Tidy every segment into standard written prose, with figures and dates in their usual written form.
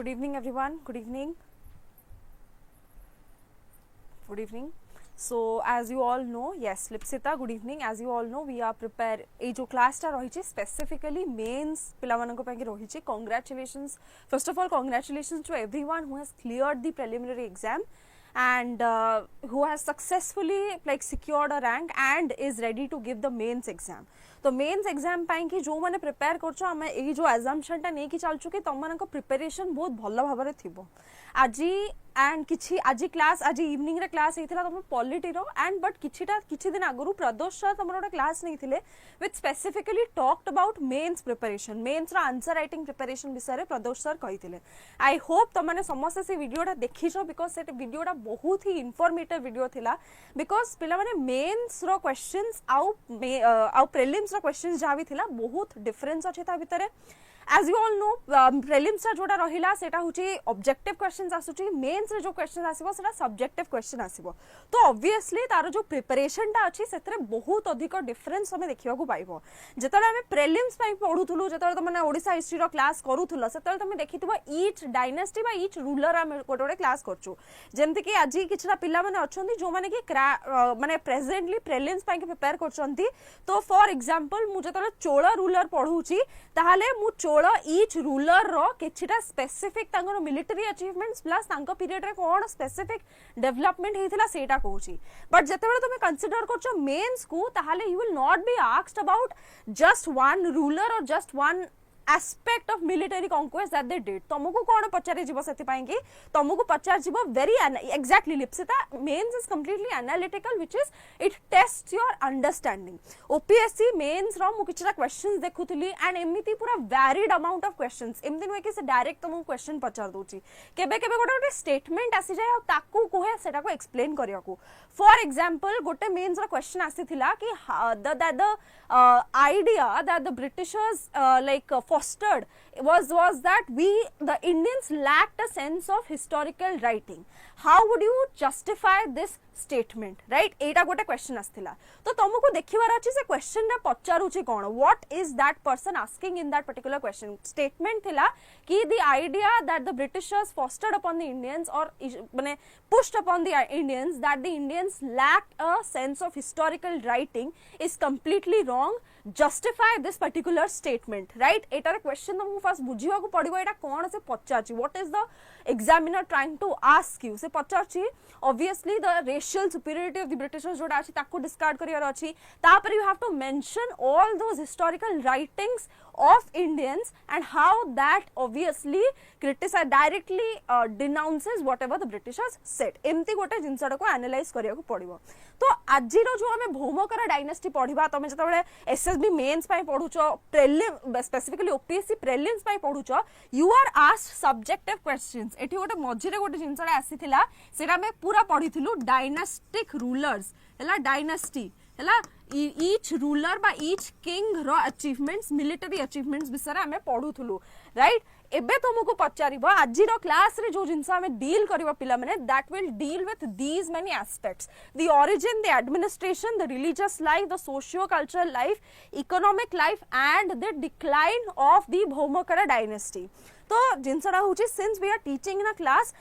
Good evening, everyone. Good evening. Good evening. So, as you all know, yes, Lipsita, good evening. As you all know, we are prepared. ये जो class टा रही specifically mains पिलामानंको ପାଇଁ କି रही Congratulations. First of all, congratulations to everyone who has cleared the preliminary exam and who has successfully secured a rank and is ready to give the mains exam. तो mains exam पाई कि जो माने prepare करछो हम एई जो assumption टा नै कि चालछु कि तम मानको प्रिपरेशन बहुत भलो भाबरे थिबो आजी एंड किछि आजी क्लास आजी इवनिंग रे क्लास हेतिला तम पॉलिटी रो एंड बट किछि दिन आगरु प्रदोष सर तमरो एक क्लास नै थिले which specifically talked about mains preparation mains रो आंसर राइटिंग प्रिपरेशन विषय रे प्रदोष सर कहिथिले आई होप तम माने समस्त से वीडियोटा देखिछो बिकॉज़ सेट वीडियोटा बहुत ही इंफॉर्मेटिव वीडियो थिला बिकॉज़ पिला माने मेन्स रो क्वेश्चंस आउ प्रीलिम्स रो क्वेश्चंस जा भी थिला बहुत डिफरेंस अछि ता भितरे as you all know prelims टा जोटा रहिला सेटा होची ऑब्जेक्टिव क्वेश्चंस आसुची मेंस रे जो क्वेश्चन आसीबो सेटा सब्जेक्टिव क्वेश्चन आसीबो तो ऑब्वियसली तार जो प्रिपरेशन टा अछि सेतरे बहुत अधिक डिफरेंस हमें देखिबा को पाइबो जेतले हमें प्रीलिम्स पई पढुथुलु जेतले त माने ओडिसा हिस्ट्री रो क्लास करूथुल सेतले तमे देखितबो ईच डायनेस्टी बा ईच रूलर हम कोटोडे क्लास करछु जेमति कि आजि किछरा पिल्ला माने अछंती जो माने कि माने प्रेजेंटली प्रीलिम्स पई के प्रिपेयर करछंती तो फॉर एग्जांपल मु जेतले चोला रूलर पढुची ताहाले मु ईच रूलर रो किछिटा स्पेसिफिक तांगर मिलिटरी अचीवमेंट्स प्लस तांको पीरियड रे कोन स्पेसिफिक डेवलपमेंट हेतिला सेटा कहूची बट जेतेबेले तुमे कंसीडर करछो मेंस को ताहाले you will not be asked about just one ruler और just one aspect of military conquest that they did तुमको कौन पचारे जीवो सेति पाई कि तुमको पचार जीवो very exactly Lipsita mains is completely analytical which is it tests your understanding OPSC mains रो मु किछरा questions देखुतली and एमिति पूरा varied amount of questions एमति नुए कि से डायरेक्ट तुमको क्वेश्चन पचार दोची केबे केबे गोटे स्टेटमेंट आसी जाय ताकू कोहे सेटा को एक्सप्लेन करिया को फॉर एग्जांपल गोटे मेंस रो क्वेश्चन आसीथिला कि the idea that the Britishers fostered was that the Indians lacked a sense of historical writing. How would you justify this statement, right? एटा गोटे क्वेश्चन आस्थिला तो तुमको देखिबार अछि से क्वेश्चन रे पचारुछि कोन what is that person asking in that particular question statement थिला कि the idea that the Britishers fostered upon the Indians और माने pushed upon the Indians that the Indians lacked a sense of historical writing is completely wrong justify this particular statement, right? एटार question तुमको first बुझिवा को पड़िबो एटा कोन से पचारछि what is the examiner trying to ask you से पचारछि obviously the racial superiority of the Britishers जोटा अछि ताको डिस्कार्ड करियार अछि तापर you have to mention all those historical writings of Indians and how that obviously criticize directly denounces whatever the Britishers said एमती गोटे जिंसटा को एनालाइज करिया को पड़िबो तो आजि रो जो हमें भौमकर डायनेस्टी पढिबा तमे जतबेले एसएसबी मेंस पई पढुचो प्रीलिम स्पेसिफिकली ओपीएससी प्रीलिम्स पई पढुचो you are asked subjective questions एठी गोटे मझिरे गोटे जिंसटा आसीथिला सेरा में पूरा पढिथिलु डायनेस्टिक रूलर्स हला डायनेस्टी हला each ruler by each king रो achievements military achievements विषय रे हमें पढुथुलु राइट एबे तुमको पचारिबो आजि रो क्लास रे जो जिंस हमें डील करिबो पिला माने that will deal with these many aspects the origin the administration the religious life the socio cultural life economic life and the decline of the Bhaumakara dynasty तो जिनसड़ा होची since we are teaching in a class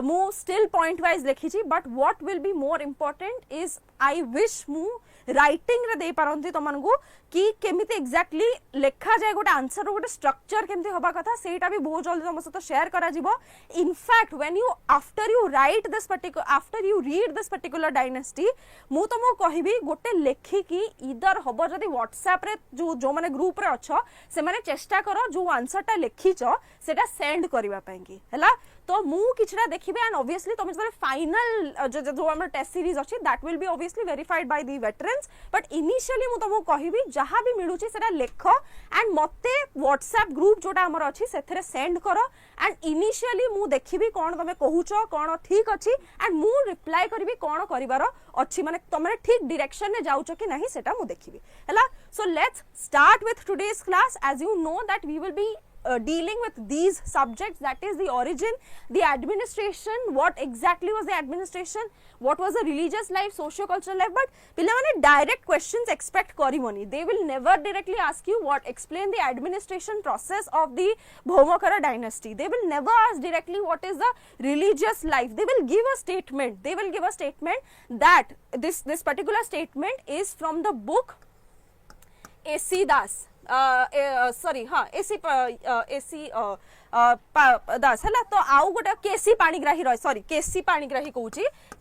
मु still point wise लिखी छी but what will be more important is I wish मु writing रे दे पारंती तमनको कि केमिति एक्जेक्टली लेखा जाय गोटे आंसर गोटे स्ट्रक्चर केमिति होबा कथा सेटा भी बहुत जल्दी तम सहित शेयर करा जिवो in fact when you after you right this particular after you read this particular dynasty मु तुमको कहिबी गोटे लेखि कि इधर हबो जदी व्हाट्सएप रे जो माने ग्रुप रे अछो से माने चेष्टा करो जो आंसर टा लेखिचो सेटा सेंड करबा पई कि हला तो मु किछरा देखिबे एंड ऑब्वियसली तुम जब फाइनल जो हमर टेस्ट सीरीज अछि that will be obviously verified by the veterans but initially मु तुमको कहिबी जहां भी मिलुची सेटा लेख एंड मते व्हाट्सएप ग्रुप जोटा हमर अछि सेथरे सेंड करो एंड इनिशियली मु देखिबी कोन तमे कहूचो कोन ठीक अछि एंड मु रिप्लाई करबी कोन करिवारो अछि माने तमे ठीक डायरेक्शन में जाउचो कि नहीं सेटा मु देखिबी हला so let's start with today's class as you know that we will be dealing with these subjects, that is the origin, the administration, what exactly was the administration, what was the religious life, socio-cultural life, but pilamane direct questions expect kariboni. They will never directly ask you what, explain the administration process of the Bhaumakara dynasty. They will never ask directly what is the religious life. They will give a statement. They will give a statement that this particular statement is from the book A.C. Das. Sorry हाँ AC दास है तो आउ गोटे केसी पाणिग्राही रही sorry केसी पाणिग्राही कहूँ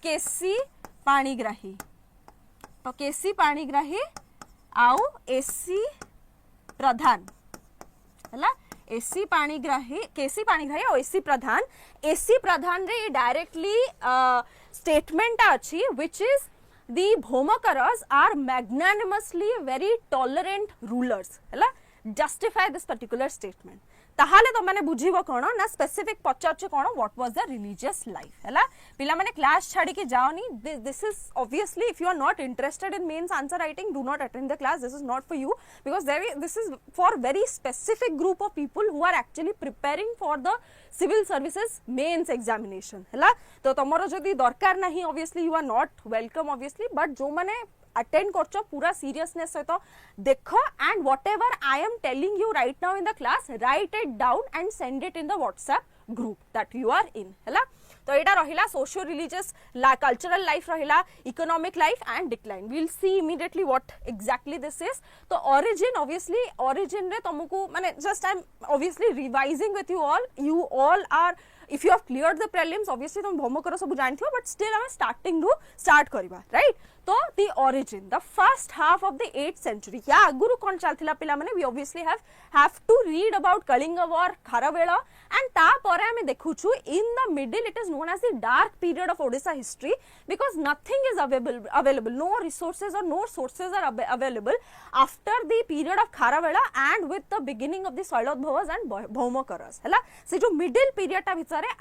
केसी पाणिग्राही तो केसी पाणिग्राही आउ AC प्रधान है एसी पाणिग्राही केसी पाणिग्राही और एसी प्रधान रे डायरेक्टली स्टेटमेंट अच्छी which is the Bhaumakaras are magnanimously very tolerant rulers हैला justify this particular statement ताहाले तो माने बुझीबो कोन ना स्पेसिफिक पचारछ कोन what was the religious life हैला पिला माने क्लास छाडी के जाओनी this is obviously if you are not interested in mains answer writing do not attend the class this is not for you because this is for very specific group of people who are actually preparing for the civil services mains examination हैला तो तमरो जदी दरकार नाही obviously you are not welcome obviously but जो माने attend करछो पूरा सीरियसनेस सहित देखो and whatever I am telling you right now in the class write it down and send it in the WhatsApp group that you are in हैला तो एटा रहिला सोशियो रिलीजियस कल्चरल लाइफ रहिला economic life and decline we will see immediately what exactly this is तो origin obviously origin रे तुमको माने just I am obviously revising with you all are if you have cleared the prelims obviously तुम Bhaumakara सब जानथियो but still I'm starting to start करिबा right तो the origin the first half of the 8th century या आगुरु कोन चलथिला पिला माने we obviously have to read about Kalinga war Kharavela and ता परे हमें देखुछु in the middle it is known as the dark period of Odisha history because nothing is available no resources or no sources are available after the period of Kharavela and with the beginning of the Sailodbhavas and Bhaumakaras हैला से जो middle period ता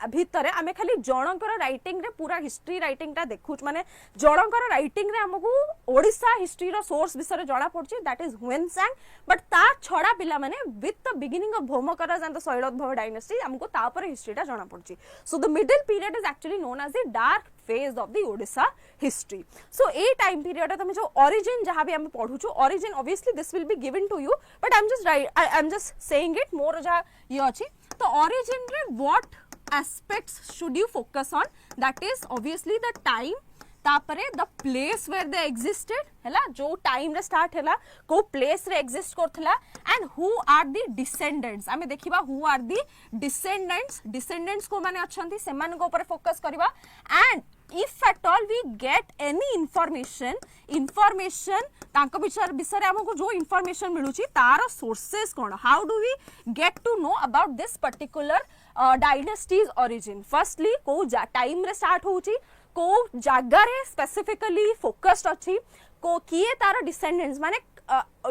भितरे आमे खाली जनकर writing रे पूरा history writing ता देखु माने जनकर राइटिंग रे हमकु ओडिसा हिस्ट्री रो सोर्स विषय जाना पड़छि दैट इज ह्वेनसांग बट ता छडा पिला माने with the beginning of Bhaumakaras and the Shailodbhava dynasty हमकु ता पर हिस्ट्री ता जाना पड़छि so the middle period is actually known as the dark phase of the Odisha history so a time period तमे जो ओरिजिन जहां भी हम पढुछु origin obviously this will be given to you but I am just saying it more जहा ये अछि तो ओरिजिन रे what aspects should you focus on that is obviously the time तापरे the place where they existed हैला जो time रे start हैला को place रे exist करथला and who are the descendants आमे देखिबा who are the descendants को माने अछंती सेमान को ऊपर फोकस करबा and if at all we get any information तांको विषय हमको जो information मिलुची तार sources cone how do we get to know about this particular dynasty's origin firstly को time रे start होउची को जागा रे स्पेसिफिकली फोकस्ड अछि को किए तार डिसेंडेंट्स माने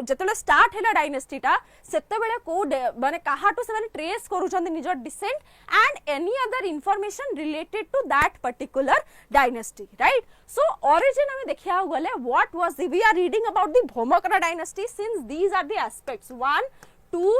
जतले स्टार्ट हैला डायनेस्टी ता सेते बेले को माने काहाटो से माने ट्रेस करूछन निजर descent and any other information related to that particular dynasty right so origin हमें देखिया गले what was we are reading about the Bhaumakara dynasty since these are the aspects 1 2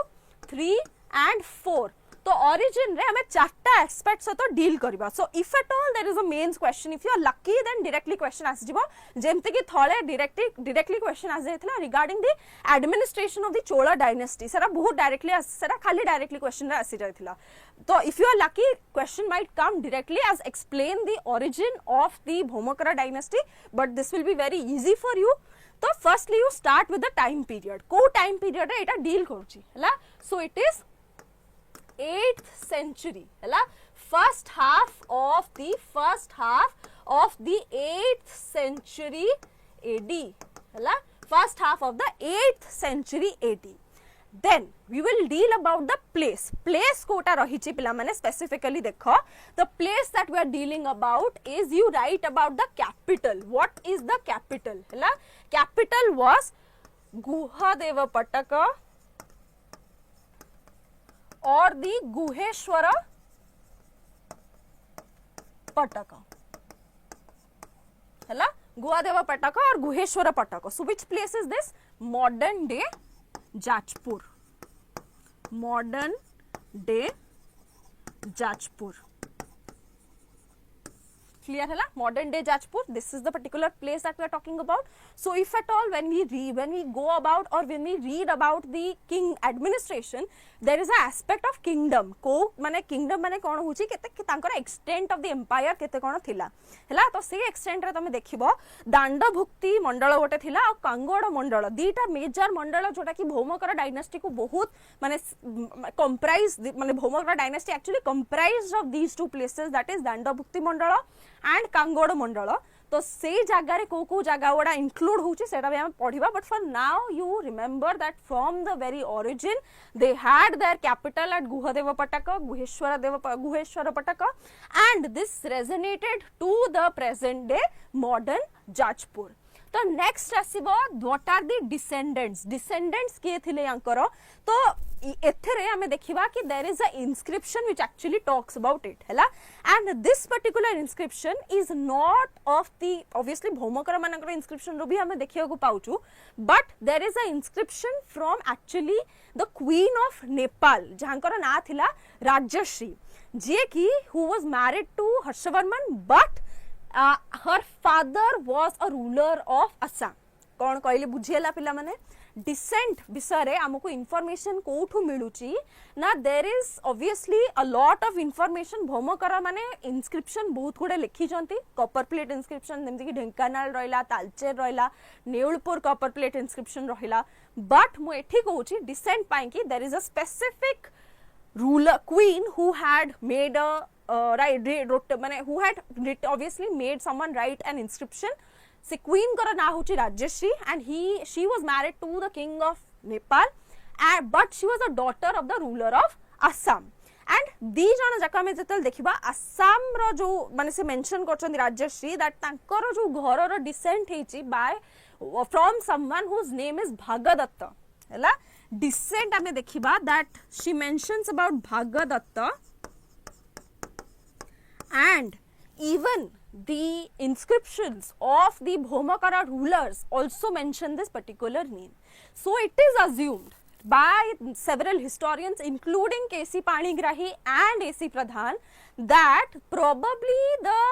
3 and 4 तो ओरिजिन रे हमें चारटा एस्पेक्ट्स तो डील करबा so if at all there is a mains question if you are lucky then directly question आसी जिवो जेमते कि थळे डायरेक्टली क्वेश्चन आसी जायथला regarding the administration of the Chola dynasty सेरा बहुत डायरेक्टली सेरा खाली डायरेक्टली क्वेश्चन रे आसी जायथला तो if you are lucky question might come directly as explain the origin of the Bhaumakara dynasty but this will be very easy for you तो firstly you start with the time period को time period रे एटा deal करछि हला so it is 8th century hela first half of the 8th century AD hela first half of the 8th century AD then we will deal about the place कोटा रहिछि पिला माने specifically देखो the place that we are dealing about is you write about the capital what is the capital hela capital was Guhadevapataka और दी गुहेश्वर पटक हैला गुहादेव पटक और गुहेश्वर पटक so which place is this modern day Jajpur day Jajpur. Clear है modern day Jajpur. This is the particular place that we are talking about. So if at all when we go about or when we read about the king administration, there is a aspect of kingdom. को माने kingdom माने कौन होची केते तांकर extent of the empire केते कौन थिला हैला. तो से extent रे तमे देखिबो दांडभुक्ति मंडल गोटे थिला और कांगोड़ मंडल दीटा मेजर मंडल जोटा कि भौमकर डायनेस्टी को बहुत माने comprise माने Bhaumakara dynasty actually comprised of these two places, that is Dandabhukti Mandala and Kongoda Mandala. तो से जगार को जगह गुड़ा इंक्लूड होची सेटा भी हम पढ़िबा. But for now you remember that from the very origin they had their capital at Guhadevapataka Guheswarapataka and this resonated to the present day modern Jajpur. तो नेक्स्ट आसीबो व्हाट आर द डिसेंडेंट्स के थिले यांकर. तो एथरे हमें देखिबा कि there is a inscription which actually talks about it हैला. And this particular inscription is not of the obviously Bhaumakara मानकर इंस्क्रिप्शन रो भी हमें देखिया को पाउचू. But there is a inscription from actually the queen of Nepal जहांकर ना थिला राज्यश्री, जे कि who was married to Harshavarman but her father was a ruler of Assam. कौन कहले बुझिएला पिला माने डिसेंट विषय रे हमको इंफॉर्मेशन कोठु मिलुची ना. There is obviously a lot of information Bhaumakara माने इंस्क्रिप्शन बहुत गुडे लिखी जंती. कॉपर प्लेट इंस्क्रिप्शन जेमति कि ढेंकानाल रहिला, तालचेर रहिला, नेउलपुर कॉपर प्लेट इंस्क्रिप्शन रहिला. बट मु एठी कहूची डिसेंट पाई कि there is a specific ruler queen who had made a who had obviously made someone write an inscription. Se queen kara na hochi Rajyashree and she was married to the king of Nepal, but she was a daughter of the ruler of Assam. And दी जन जका में जतल देखिबा असम रो जो माने से mention करछन Rajyashree that तांकर जो घर रो डिसेंट हेची by from someone whose name is Bhagadatta हैला. Descent हमें देखिबा that she mentions about Bhagadatta and even the inscriptions of the Bhaumakara rulers also mention this particular name. So it is assumed by several historians including K.C. Panigrahi and A.C. Pradhan that probably the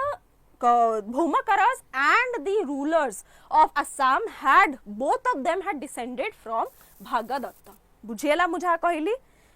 Bhaumakaras and the rulers of Assam both of them had descended from Bhagadatta. बुझेला मुझा कहली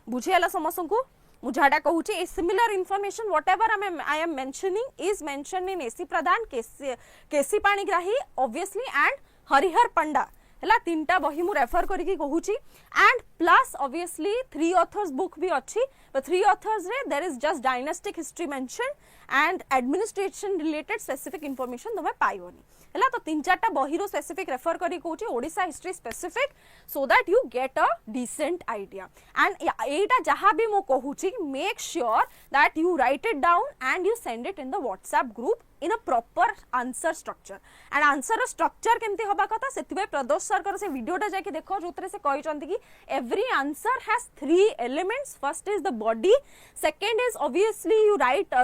बुझेला समसंकु मुझाटा कहूची a similar information whatever I am mentioning is mentioned in A C Pradhan K C Panigrahi obviously and Harihar Panda हैला. तीनटा बही मु रेफर करिकी कहूची and plus obviously 3 authors book भी अच्छी. but 3 authors रे there is just dynastic history mentioned and administration related specific information तमे पाइबोनी हैला. तो 3-4टा बही रो स्पेसिफिक रेफर करी कहूची Odisha history specific so that you get a decent idea. and एटा जहा भी मु कहूची make sure that you write it down and you send it in the WhatsApp group in a proper answer structure. and answer structure केमती होबा कथा सेतिबे प्रदोष sir कर से वीडियोटा जाके देखो जोतरे से कहि चंती कि every answer has 3 elements. first is the body, second is obviously you write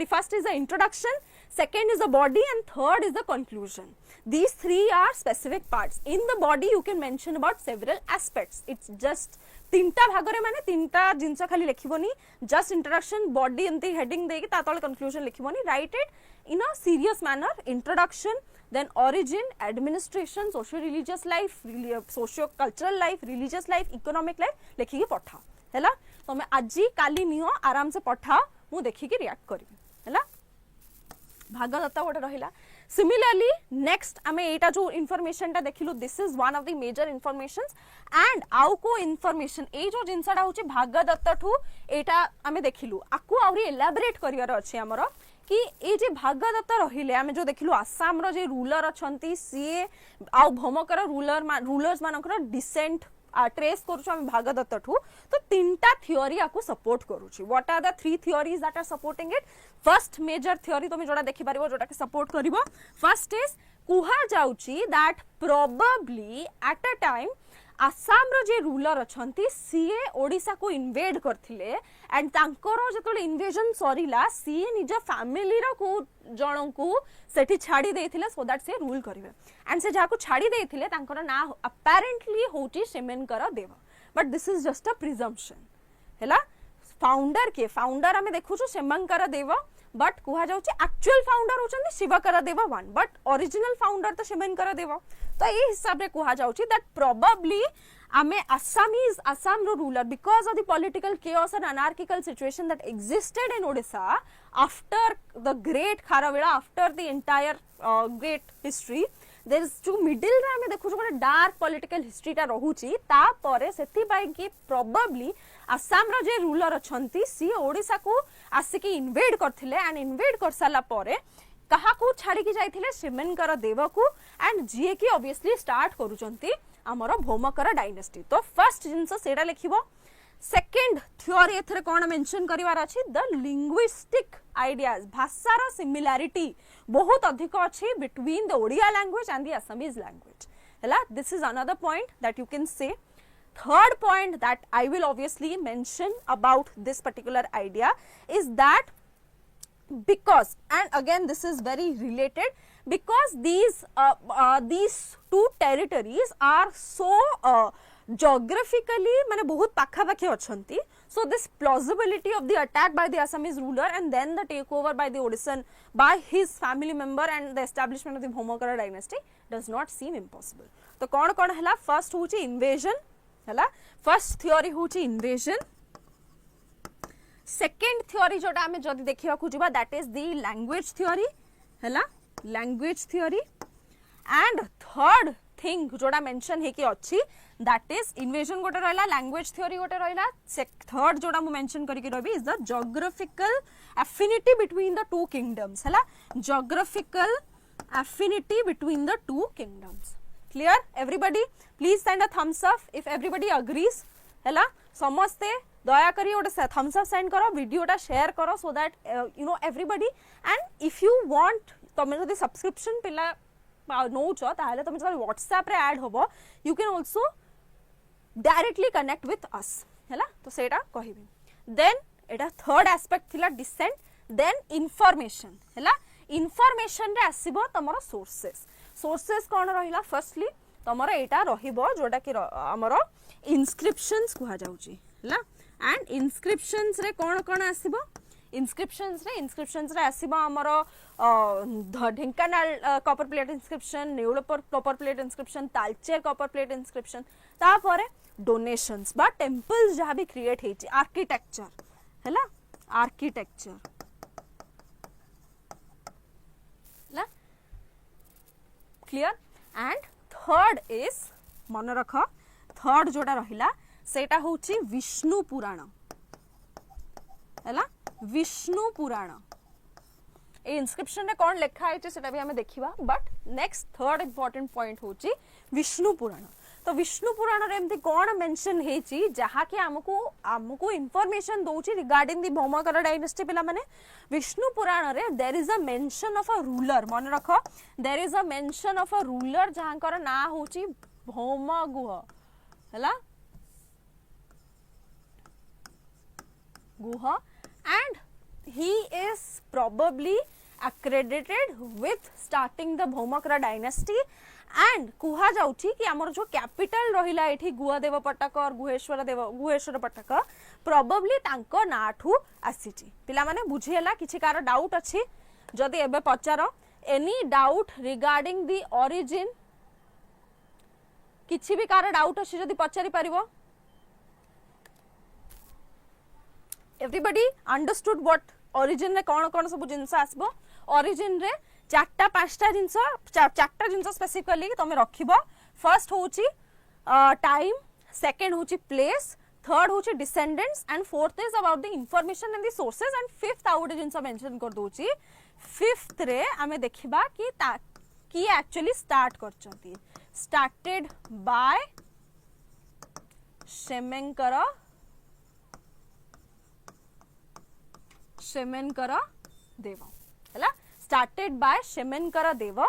first is the introduction, second is the body and third is the conclusion. These 3 are specific parts. In the body you can mention about several aspects. It's just तीनटा भागरे माने तीनटा जिंस खाली लिखिबोनी just introduction, body एंती heading देकी ता तळे conclusion लिखिबोनी. write it in a serious manner. Introduction, then origin, administration, socio religious life, socio cultural life, religious life, economic life लिखिकी पठाओ हैला. तमे आजी काली neo आराम से पठाओ मु देखिकी रिएक्ट करिबी हैला. भागदत्ता गोटे रहिला. सिमिलरली नेक्स्ट आमे एटा जो इन्फॉर्मेशन ता देखिलु this is one of the major informations and आउ को इन्फॉर्मेशन ए जो जिंसडा होची भागदत्ता ठू एटा आमे देखिलु आकु आउरी एलाबोरेट करियार अछि हमरो कि ए जे भागदत्ता रहिले आमे जो देखिलु आसाम रो जे रूलर अछंती सी आउ भौमकर रूलर्स मानकर डिसेंट ट्रेस करूछु हम भागदत्ता ठू. तो तीनटा थियोरी आकु सपोर्ट करूछु. What are the 3 theories that are supporting it? First major theory तुम जोड़ा देखि पारिबो जोटा के सपोर्ट करिवो. फर्स्ट इज कुहा जाउची that probably at a time Assam रो जे रूलर अछंती सीए ओडिसा को इन्वेड करथिले एंड तांकर जतले इन्वेजन सरीला सीए निज फैमिली रो को जणों को सेठी छाड़ी देथिले सो दैट से रूल करिवे. एंड से जाको छाड़ी देथिले तांकर ना अपेरेंटली होची Shemenkara Deva. But this is just a presumption हैला. फाउंडर के फाउंडर आम देखु शिवंकर देव बट कह एक्चुअल फाउंडर होचंदी शिवकर देव 1 बट ओरिजिनल फाउंडर तो शिवंकर देव तो ये हिसाब रे कह दैट प्रोबेबली आमे Assam रो ruler because of the political chaos and anarchical situation that existed in Odisha after the great Kharavela, after the entire great history, there is जो middle रे आमे देखु जो डार्क पॉलिटिकल हिस्ट्री टा रहुची ता परे सेति पाई कि प्रोबेबली आसाम रो जे रूलर अछंती सी ओडिसा को आसिकी इन्वेड करथिले एंड इन्वेड कर साला परे कहा को छाड़ी की जाइथिले शिवंकर देव को एंड जीए की ऑब्वियसली स्टार्ट करूचंती हमरो भौमकर डायनेस्टी तो फर्स्ट जिंस सेटा लिखिबो सेकंड थ्योरी एथरे कोन मेंशन करिवार अछि द लिंग्विस्टिक आइडियाज भाषार सिमिलैरिटी बहुत अधिक अछि between the Odia language and the Assamese language हला this is another point that you can say third point that I will obviously mention about this particular idea is that because and again this is very related because these two territories are so geographically माने बहुत पाखा पाखी अछंती so this plausibility of the attack by the Assamese ruler and then the takeover by the Odissan by his family member and the establishment of the Bhomokara dynasty does not seem impossible तो कौन हला first होची invasion हला first theory होची invasion second theory जोटा हमें जदी देखिबा खुजिबा that is the language theory हला language theory and third thing जोटा मेंशन हे कि अछि दैट इज इन्वेजन गोटे रहला लैंग्वेज थ्योरी गोटे रहला थर्ड जोटा मु मेंशन करि कि रहबी is the geographical affinity between the two kingdoms हला geographical affinity between the two kingdoms clear everybody please send a thumbs up if everybody agrees hela samaste daya kari ote thumbs up send karo video ta share karo so that you know everybody and if you want tome jodi subscription pila noucho tahale tome jodi WhatsApp re add hobo you can also directly connect with us hela to seita kahibi then eta third aspect thila descent then information hela information रे आसीबो तमरो sources कौन रहिला firstly तमरो एटा रहिबो जोटा कि हमरो इनस्क्रिप्शंस कहा जाउची हला एंड इनस्क्रिप्शंस रे कौन आसीबो इनस्क्रिप्शंस रे आसीबो हमरो Dhenkanal copper plate inscription Neulpur copper plate inscription Talcher copper plate inscription ता परे डोनेशंस बा टेंपल्स जहा भी क्रिएट हेची आर्किटेक्चर हला architecture clear and third is मन रख थर्ड जोटा रहिला सेटा होची विष्णु पुराण हैला विष्णु पुराण ए इनस्क्रिप्शन रे कोन लिखा है सेटा भी हमें देखिबा but next third important point होची विष्णु पुराण तो विष्णु पुराण रे एमती कोन मेंशन हेची जहा कि हमको इंफॉर्मेशन दोची रिगार्डिंग द भौमकर डायनेस्टी पिला माने विष्णु पुराण रे there is a mention of a ruler मन रखो there is a mention of a ruler जहांकर ना होची भौमगुह हला Guha and he is probably accredited with starting the Bhomokara dynasty and कुहा जाउची कि हमर जो कैपिटल रहिला एठी गुहदेव पटक और गुहेश्वर पटक प्रोबेबली तांको नाठू आसीची पिला माने बुझियला किछि कार डाउट अछि जदी एबे पचारो any doubt regarding the origin किछि भी कार डाउट अछि जदी पचारि परिबो एवरीबॉडी अंडरस्टूड व्हाट ओरिजिन रे कोन सब जिंस आसबो ओरिजिन रे चारटा पांचटा जिंस चारटा जिंस स्पेसिफिकली तमे रखिबो फर्स्ट होची टाइम सेकंड होची प्लेस थर्ड होची descendants and fourth is about the information and the sources and fifth आउट जिंस मेंशन कर दोची फिफ्थ रे हमें देखिबा कि की एक्चुअली स्टार्ट करचंती started by Shemenkara Deva hela started by Shemenkara Deva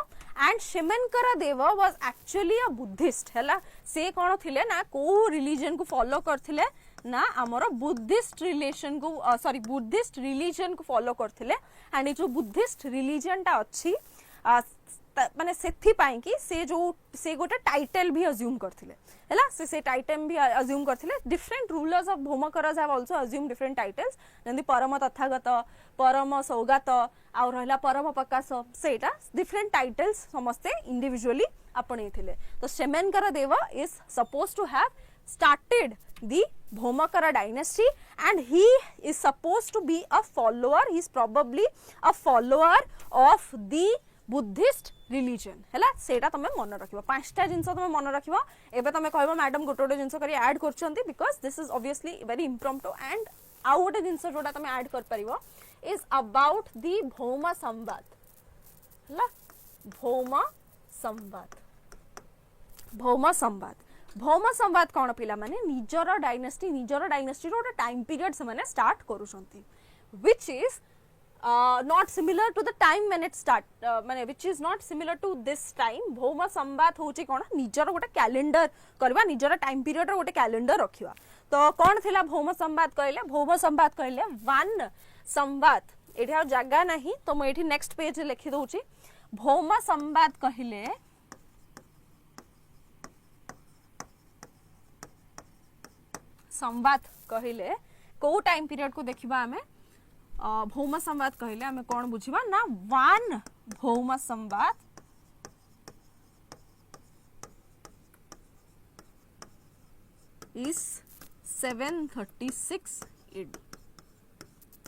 and Shemenkara Deva was actually a Buddhist hela se kono thile na ko religion को follow करथिले ना हमरो बुद्धिस्ट रिलेशन को बुद्धिस्ट रिलीजन को फॉलो करथिले and ए जो Buddhist religion टा अछि माने सेथि पाई कि से गोटे टाइटल भी अज्यूम करथिले हैला से टाइटल भी अज्यूम करथिले different rulers of Bhaumakaras have also assume different titles जंदी परम तथागत परम सौगात आ रहला परम प्रकाश सेटा डिफरेंट टाइटल्स समस्ते इंडिविजुअली आपणैथिले तो Shemenkara Deva is suppose to have started the Bhaumakara dynasty and he is supposed to be a follower, he is probably a follower of the Buddhist religion हैला सेटा तमे मन रखिबो पांचटा जिंस तमे मन रखिबो एबे तमे कहबो मैडम गोटे जिंस करी ऐड करछंती because this is obviously very impromptu and आउ गोटे जिंस जोटा तमे ऐड कर परिबो इज अबाउट द भौम संवाद हैला भौम संवाद कौन पिला माने निजर डायनेस्टी रोटे टाइम पीरियड से माने स्टार्ट करूछंती which is not similar to the time when it start माने which is not similar to this time भौम संवाद होची कोन निजर गोटे कैलेंडर करबा निजर टाइम पीरियड रो गोटे कैलेंडर रखिबा तो कोन थिला भौम संवाद कहले वन संवाद एठी आ जगह नहीं तो म एठी नेक्स्ट पेज रे लिखि दोची भौम संवाद कहले को टाइम पीरियड को देखिबा हमें भौम संवाद कहले हमें कौन बुझिबा ना वन भौम संवाद इज 736 AD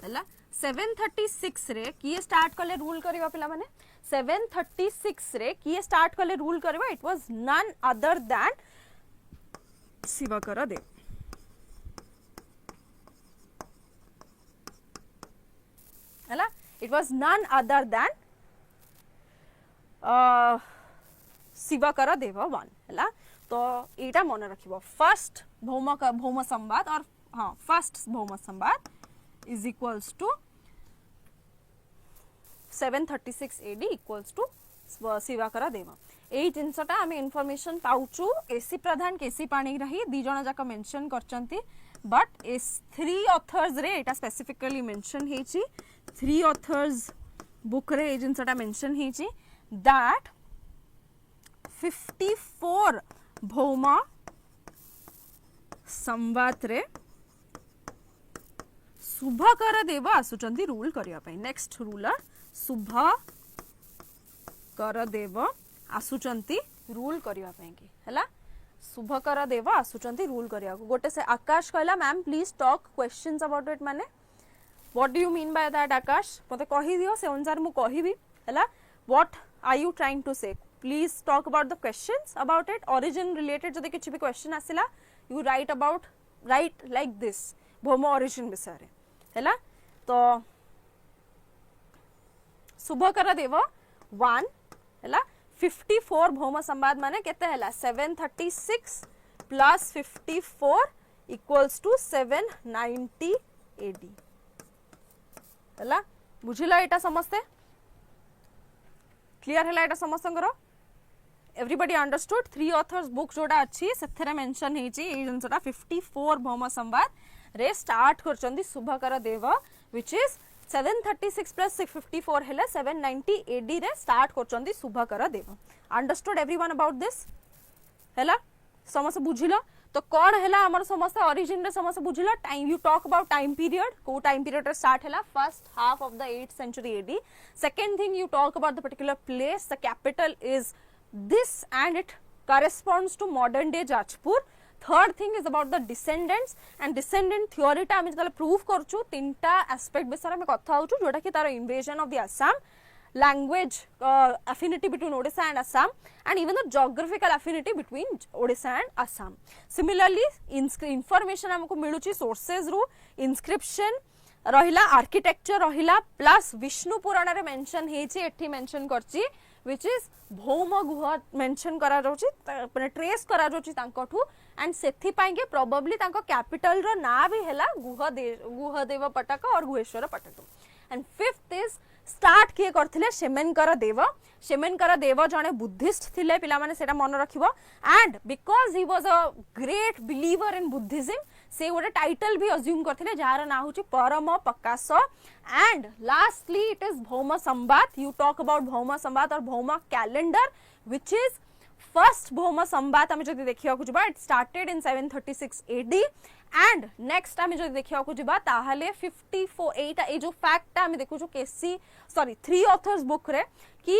हैला 736 रे किए स्टार्ट कले रूल करबा पिला माने 736 रे किए स्टार्ट कले रूल करबा it was none other than Shivakara Deva हैला it was none other than Shivakara Deva one हैला तो एटा मन रखिबो फर्स्ट भौम संवाद और हाँ first Bhauma Samvat is equals to 736 AD equals to Shivakara Deva एई जिंसटा आमे इन्फॉर्मेशन पाउचू एसी प्रधान केसी पाणी रही दी जण जाक मेंशन करचंती बट इस थ्री ऑथर्स रे एटा स्पेसिफिकली मेंशन हेची थ्री ऑथर्स बुक रे ए जिंसटा मेंशन हेची दैट 54 भौम संवाद रे शुभकर देव आसुचंती रूल करिया पई नेक्स्ट रूलर शुभकर देव आसुचंती रूल करिया पई की हैला शुभकर देव आसुचंती रूल करिया को गोटे से आकाश कहला ma'am please talk questions about it माने what do you mean by that Akash मते कहि दियो से अनुसार मु कहिबी हैला what are you trying to say please talk about the questions about it origin related जदि किछि भी क्वेश्चन आसिला you write like this Bhauma origin विषय रे हैला तो शुभकर देव 1 हैला 54 भौम संवाद माने केते हैला 736 प्लस 54 इक्वल्स टू 790 AD हैला बुझिला एटा समस्ते क्लियर हैला एटा समस्तंकर everybody understood three authors book जोडा अछि सेथरे मेंशन हेची ए जंसटा 54 भौम संवाद रे स्टार्ट करचंदी Shubhakara Deva which is 736 plus 54 हेले 790 AD रे स्टार्ट करचंदी Shubhakara Deva understood everyone about this हैला समस्त बुझिलो तो कोन हैला हमर समस्त ओरिजिन रे समस्त बुझिलो time you talk about time period को टाइम पीरियड रे स्टार्ट हैला first half of the 8th century AD second thing you talk about the particular place the capital is this and it corresponds to modern day Jajpur third thing is about the descendants and descendant theory ta ame jala proof करछु तीनटा aspect बिसरे में कथा होछु जोटा कि तार invasion of the Assam language affinity between Odisha and Assam and even the geographical affinity between Odisha and Assam similarly information हमको मिलुची sources रू inscription रहिला architecture रहिला plus विष्णु पुराण रे मेंशन हेची एठी मेंशन करची which is भौम गुह मेंशन करा जाउची माने ट्रेस करा जाउची तांकोठू एंड सेथि पाई के प्रोबेबली तांको कैपिटल रो ना भी हैला गुहदेव पटक और गुहेश्वर पटक एंड फिफ्थ इज स्टार्ट किए करथिले शेमेनकर देव जने बुद्धिस्ट थिले पिला माने सेटा मन रखिबो and because he was a great believer in Buddhism से गोटे टाइटल भी अज्यूम करथिले जार ना होची परम प्रकाश एंड लास्टली इट इज भौम संवाद यू टॉक अबाउट भौम संवाद और भौम calendar which is first Bhauma संवाद आम जदि देखिया को जबा it started in 736 AD and next आम जदि देखिया को जबा ताहाले 54 एटा ए जो फैक्ट आम देखु जो केसी सॉरी 3 ऑथर्स बुक रे कि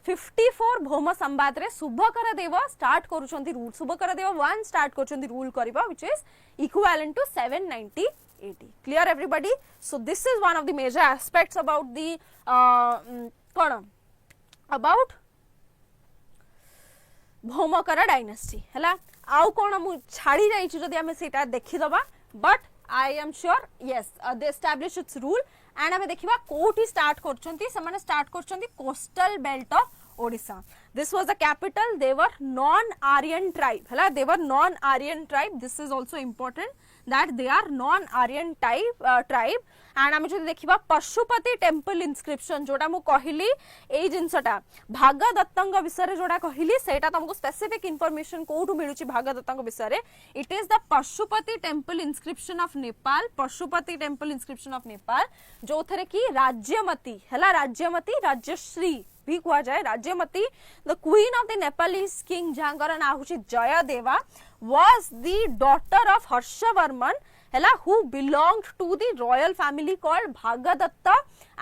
54 भौम संवाद रे शुभकर देव स्टार्ट करूछंती रूल शुभकर देव 1 स्टार्ट करूछंती रूल करबा which is equivalent to 790 AD clear everybody so this is one of the major aspects about the कोन अबाउट भौमकर डायनेस्टी हैला आउ कोन मु छाड़ी जाई छु जदी हमें सेटा देखि दबा but I am sure yes they establish its rule and हमें देखिबा कोठी स्टार्ट करछंती से माने स्टार्ट करछंती coastal belt of Odisha. This was the capital. They were non-Aryan tribe. Hala, they were non-Aryan tribe. This is also important that they are non-Aryan tribe. And आम जो देखिबा पशुपति टेम्पल इनस्क्रिप्शन जोटा मु कहिली ए जिंसटा भागदत्तंग विषय रे जोटा कहिली सेटा तुमको स्पेसिफिक इंफॉर्मेशन कोठु मिलुची भागदत्तंग विषय रे it is the Pashupati temple inscription of Nepal Pashupati temple inscription of Nepal जो थरे की राज्यमती हला राज्यमती राज्यश्री भी कहा जाए Rajyamati the queen of the Nepalese king जहांकर ना होची Jayadeva was the daughter of Harshavarman hela who belonged to the royal family called Bhagadatta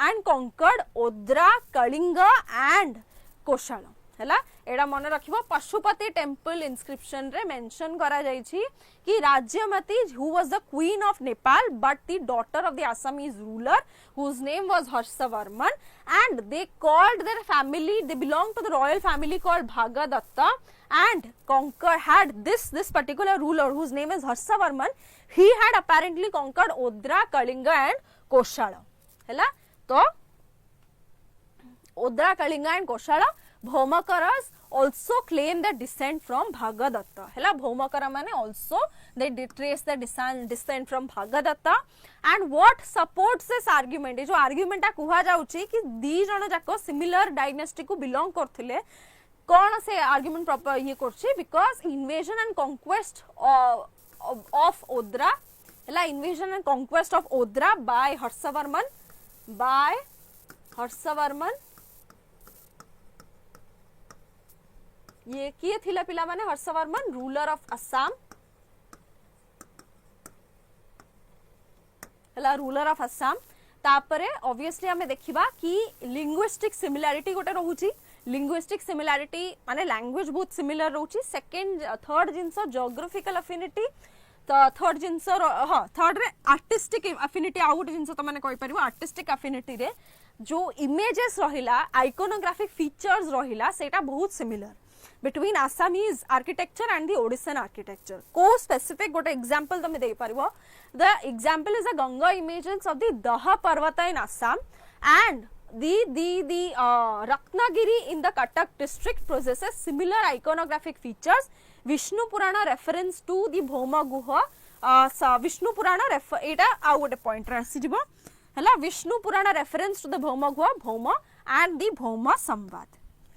and conquered Odra, Kalinga and Koshala. हला एडा मन रखिबो पशुपति टेम्पल इनस्क्रिप्शन रे मेंशन करा जाई छी कि राज्यमती who was the queen of Nepal but the daughter of the Assamese ruler whose name was Harshavarman and they called their family they belonged to the royal family called Bhagadatta and had this particular ruler whose name is Harshavarman he had apparently conquered Odra, Kalinga and Koshala hela to Odra, Kalinga and Koshala Bhomakaras also claim the descent from Bhagadatta. Hela Bhomakara mane also they trace the descent from Bhagadatta. And what supports this argument? जो argument टा कुहा जाउची कि दी जण जाको similar dynasty को belong करथिले कौन से argument proper ये करछि because invasion and conquest of Odra hela invasion and conquest of Odra by Harshavarman ये किए थिला पिला माने हर्षवर्मन रूलर ऑफ असम हला रूलर ऑफ असम तापरे ऑब्वियसली हमें देखिबा कि लिंग्विस्टिक सिमिलरिटी गोटे रहउची लिंग्विस्टिक सिमिलरिटी माने लैंग्वेज बहुत सिमिलर रहउची सेकंड थर्ड जिंस ज्योग्राफिकल अफिनिटी थर्ड जिंस हां थर्ड रे आर्टिस्टिक अफिनिटी आउट जिंस त माने कहि परिबो आर्टिस्टिक अफिनिटी रे जो इमेजेस रहिला आइकोनोग्राफिक फीचर्स रहिला सेटा बहुत similar between Assamese architecture and the Odishan architecture. को specific गोटे example तमे दे परिबो. The example is the Ganga images of the Daha Parvata in Assam and the Ratnagiri in the Cuttack district possesses similar iconographic features. Vishnu Purana reference to the Bhoma Guha Vishnu Purana एटा आ गोटे point रासी जिवो हला Vishnu Purana reference to the Bhoma Guha Bhoma and the Bhoma Samvad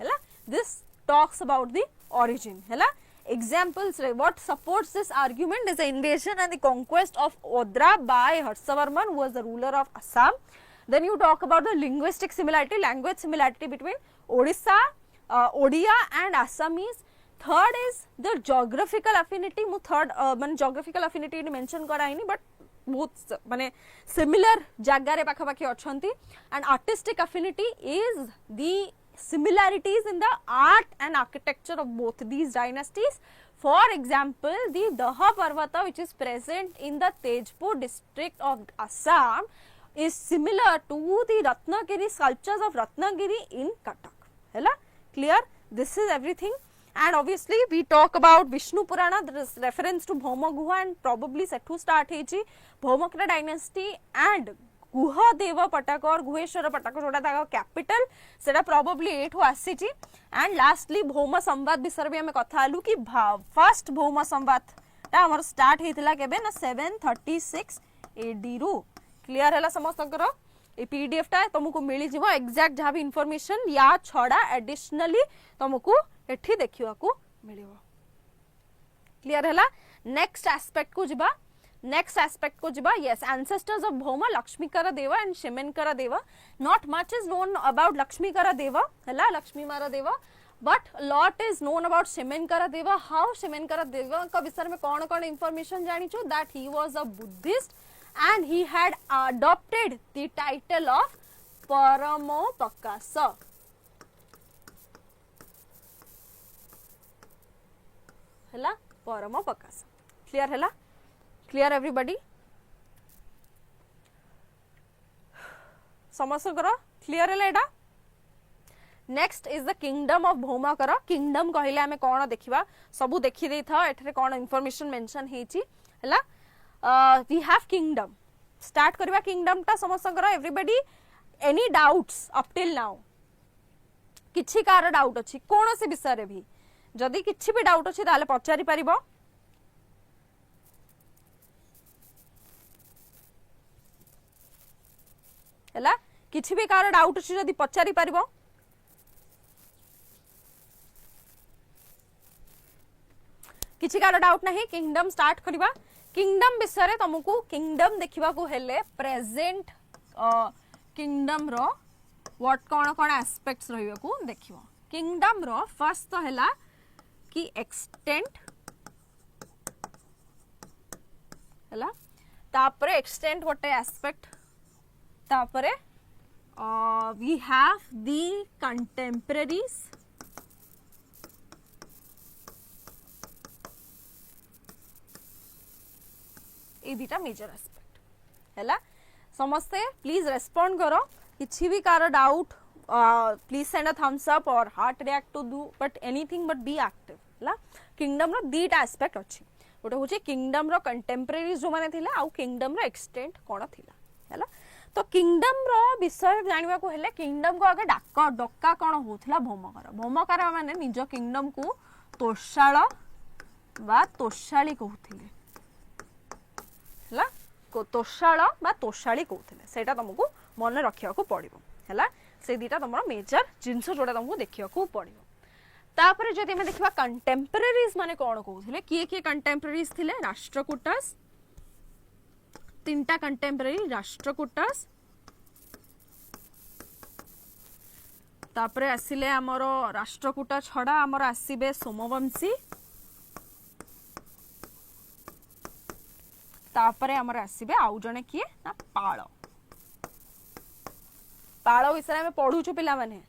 हला this talks about the origin hela examples what supports this argument is the invasion and the conquest of Odra by Harshavarman who was the ruler of Assam. Then you talk about the linguistic similarity language similarity between Odisha Odia and Assamese. Third is the geographical affinity mu third man geographical affinity mention कराइनी but बहुत माने similar जगह रे पाखा पाखी अछंती and artistic affinity is the similarities in the art and architecture of both these dynasties. For example, the Daha Parvata which is present in the Tejpur district of Assam is similar to the Ratnagiri sculptures of Ratnagiri in Cuttack. Hela clear? This is everything. And obviously we talk about Vishnu Purana, there is reference to Bhoma Guha and probably Sethu start heji Bhomakara dynasty and गुहा देव पटक और गुहेश्वर पटक जोटा ताका capital सेटा probably एठो आसीची and lastly भौम संवाद विषय भी हमें कथा आलु कि फर्स्ट भौम संवाद ता हमर स्टार्ट हेतिला केबे ना 736 AD रु क्लियर हैला समस्तकर ए पीडीएफ ता तुमको मिली जिवो एग्जैक्ट जहां भी इंफॉर्मेशन या छडा एडिशनली तुमको एठी देखिवा को मिलिवो क्लियर हैला नेक्स्ट एस्पेक्ट को जिबा नेक्स्ट एस्पेक्ट को जिबा yes ancestors of Bhauma Lakshmikara Deva and Shemenkara Deva not much is known about Lakshmikara Deva हला Lakshmikara Deva but lot is known about Shemenkara Deva how Shemenkara Deva का विषय में कौन कौन इंफॉर्मेशन जानिछु that he was a Buddhist and he had adopted the title of Paramopakasa. Hela Paramopakasa. Clear hela? Clear everybody? समस्त करो clear है एटा next is the kingdom of Bhaumakara kingdom कहले हमें कौन देखिबा सबु देखि देई था एठरे कौन इंफॉर्मेशन मेंशन हेची हला we have kingdom start करवा kingdom टा समस्त करो everybody any doubts up till now किछि कार डाउट अछि कोन से विषय रे भी जदी किछि भी डाउट अछि ताले पचारि परिबो हला किछि भी कार डाउट अछि जदी पचारि परिबो किछि कार डाउट नहीं किंगडम स्टार्ट करवा किंगडम विषय रे तुमको किंगडम देखिबा को हेले प्रेजेंट किंगडम रो व्हाट कोन कोन एस्पेक्ट्स रहइबा को देखिबो किंगडम रो फर्स्ट तो हैला कि एक्सटेंट हैला तापरे एक्सटेंट गोटे एस्पेक्ट तापरे वी हैव द कंटेम्परेरीज ए दीटा मेजर एस्पेक्ट हैला समस्ते प्लीज रेस्पोंड करो किछि भी कार doubt please send a thumbs up or heart react to do but anything but be active हैला किंगडम रो दीटा एस्पेक्ट अछि गोटे होचे किंगडम रो कंटेम्परेरी जो माने थिले आ किंगडम रो एक्सटेंट कोन थिला हैला तो किंगडम रो विषय जानिबा को हेले किंगडम को आगे डक्का कोन होथला भौमकार माने निज किंगडम को तोषाळ बा तोषाळी कहउथिले हला को तोषाळ बा तोषाळी कहउथिले सेटा तुमको मन रखिया को पड़िबो हला से दीटा तुमरो मेजर जिंस जोडा तुमको देखिया को पड़िबो तापरे जदि हम देखिबा कंटेम्परेरीज माने कोन कहउथिले किए कंटेम्परेरीज थिले राष्ट्रकूटस तीनटा कंटेम्परेरी राष्ट्रकूटस तापरे आसिले हमरो राष्ट्रकूट छडा हमरो आसीबे सोमवंशी तापरे हमर आसीबे आउ जने किए ना पाळ विषय में पढुछु पिला माने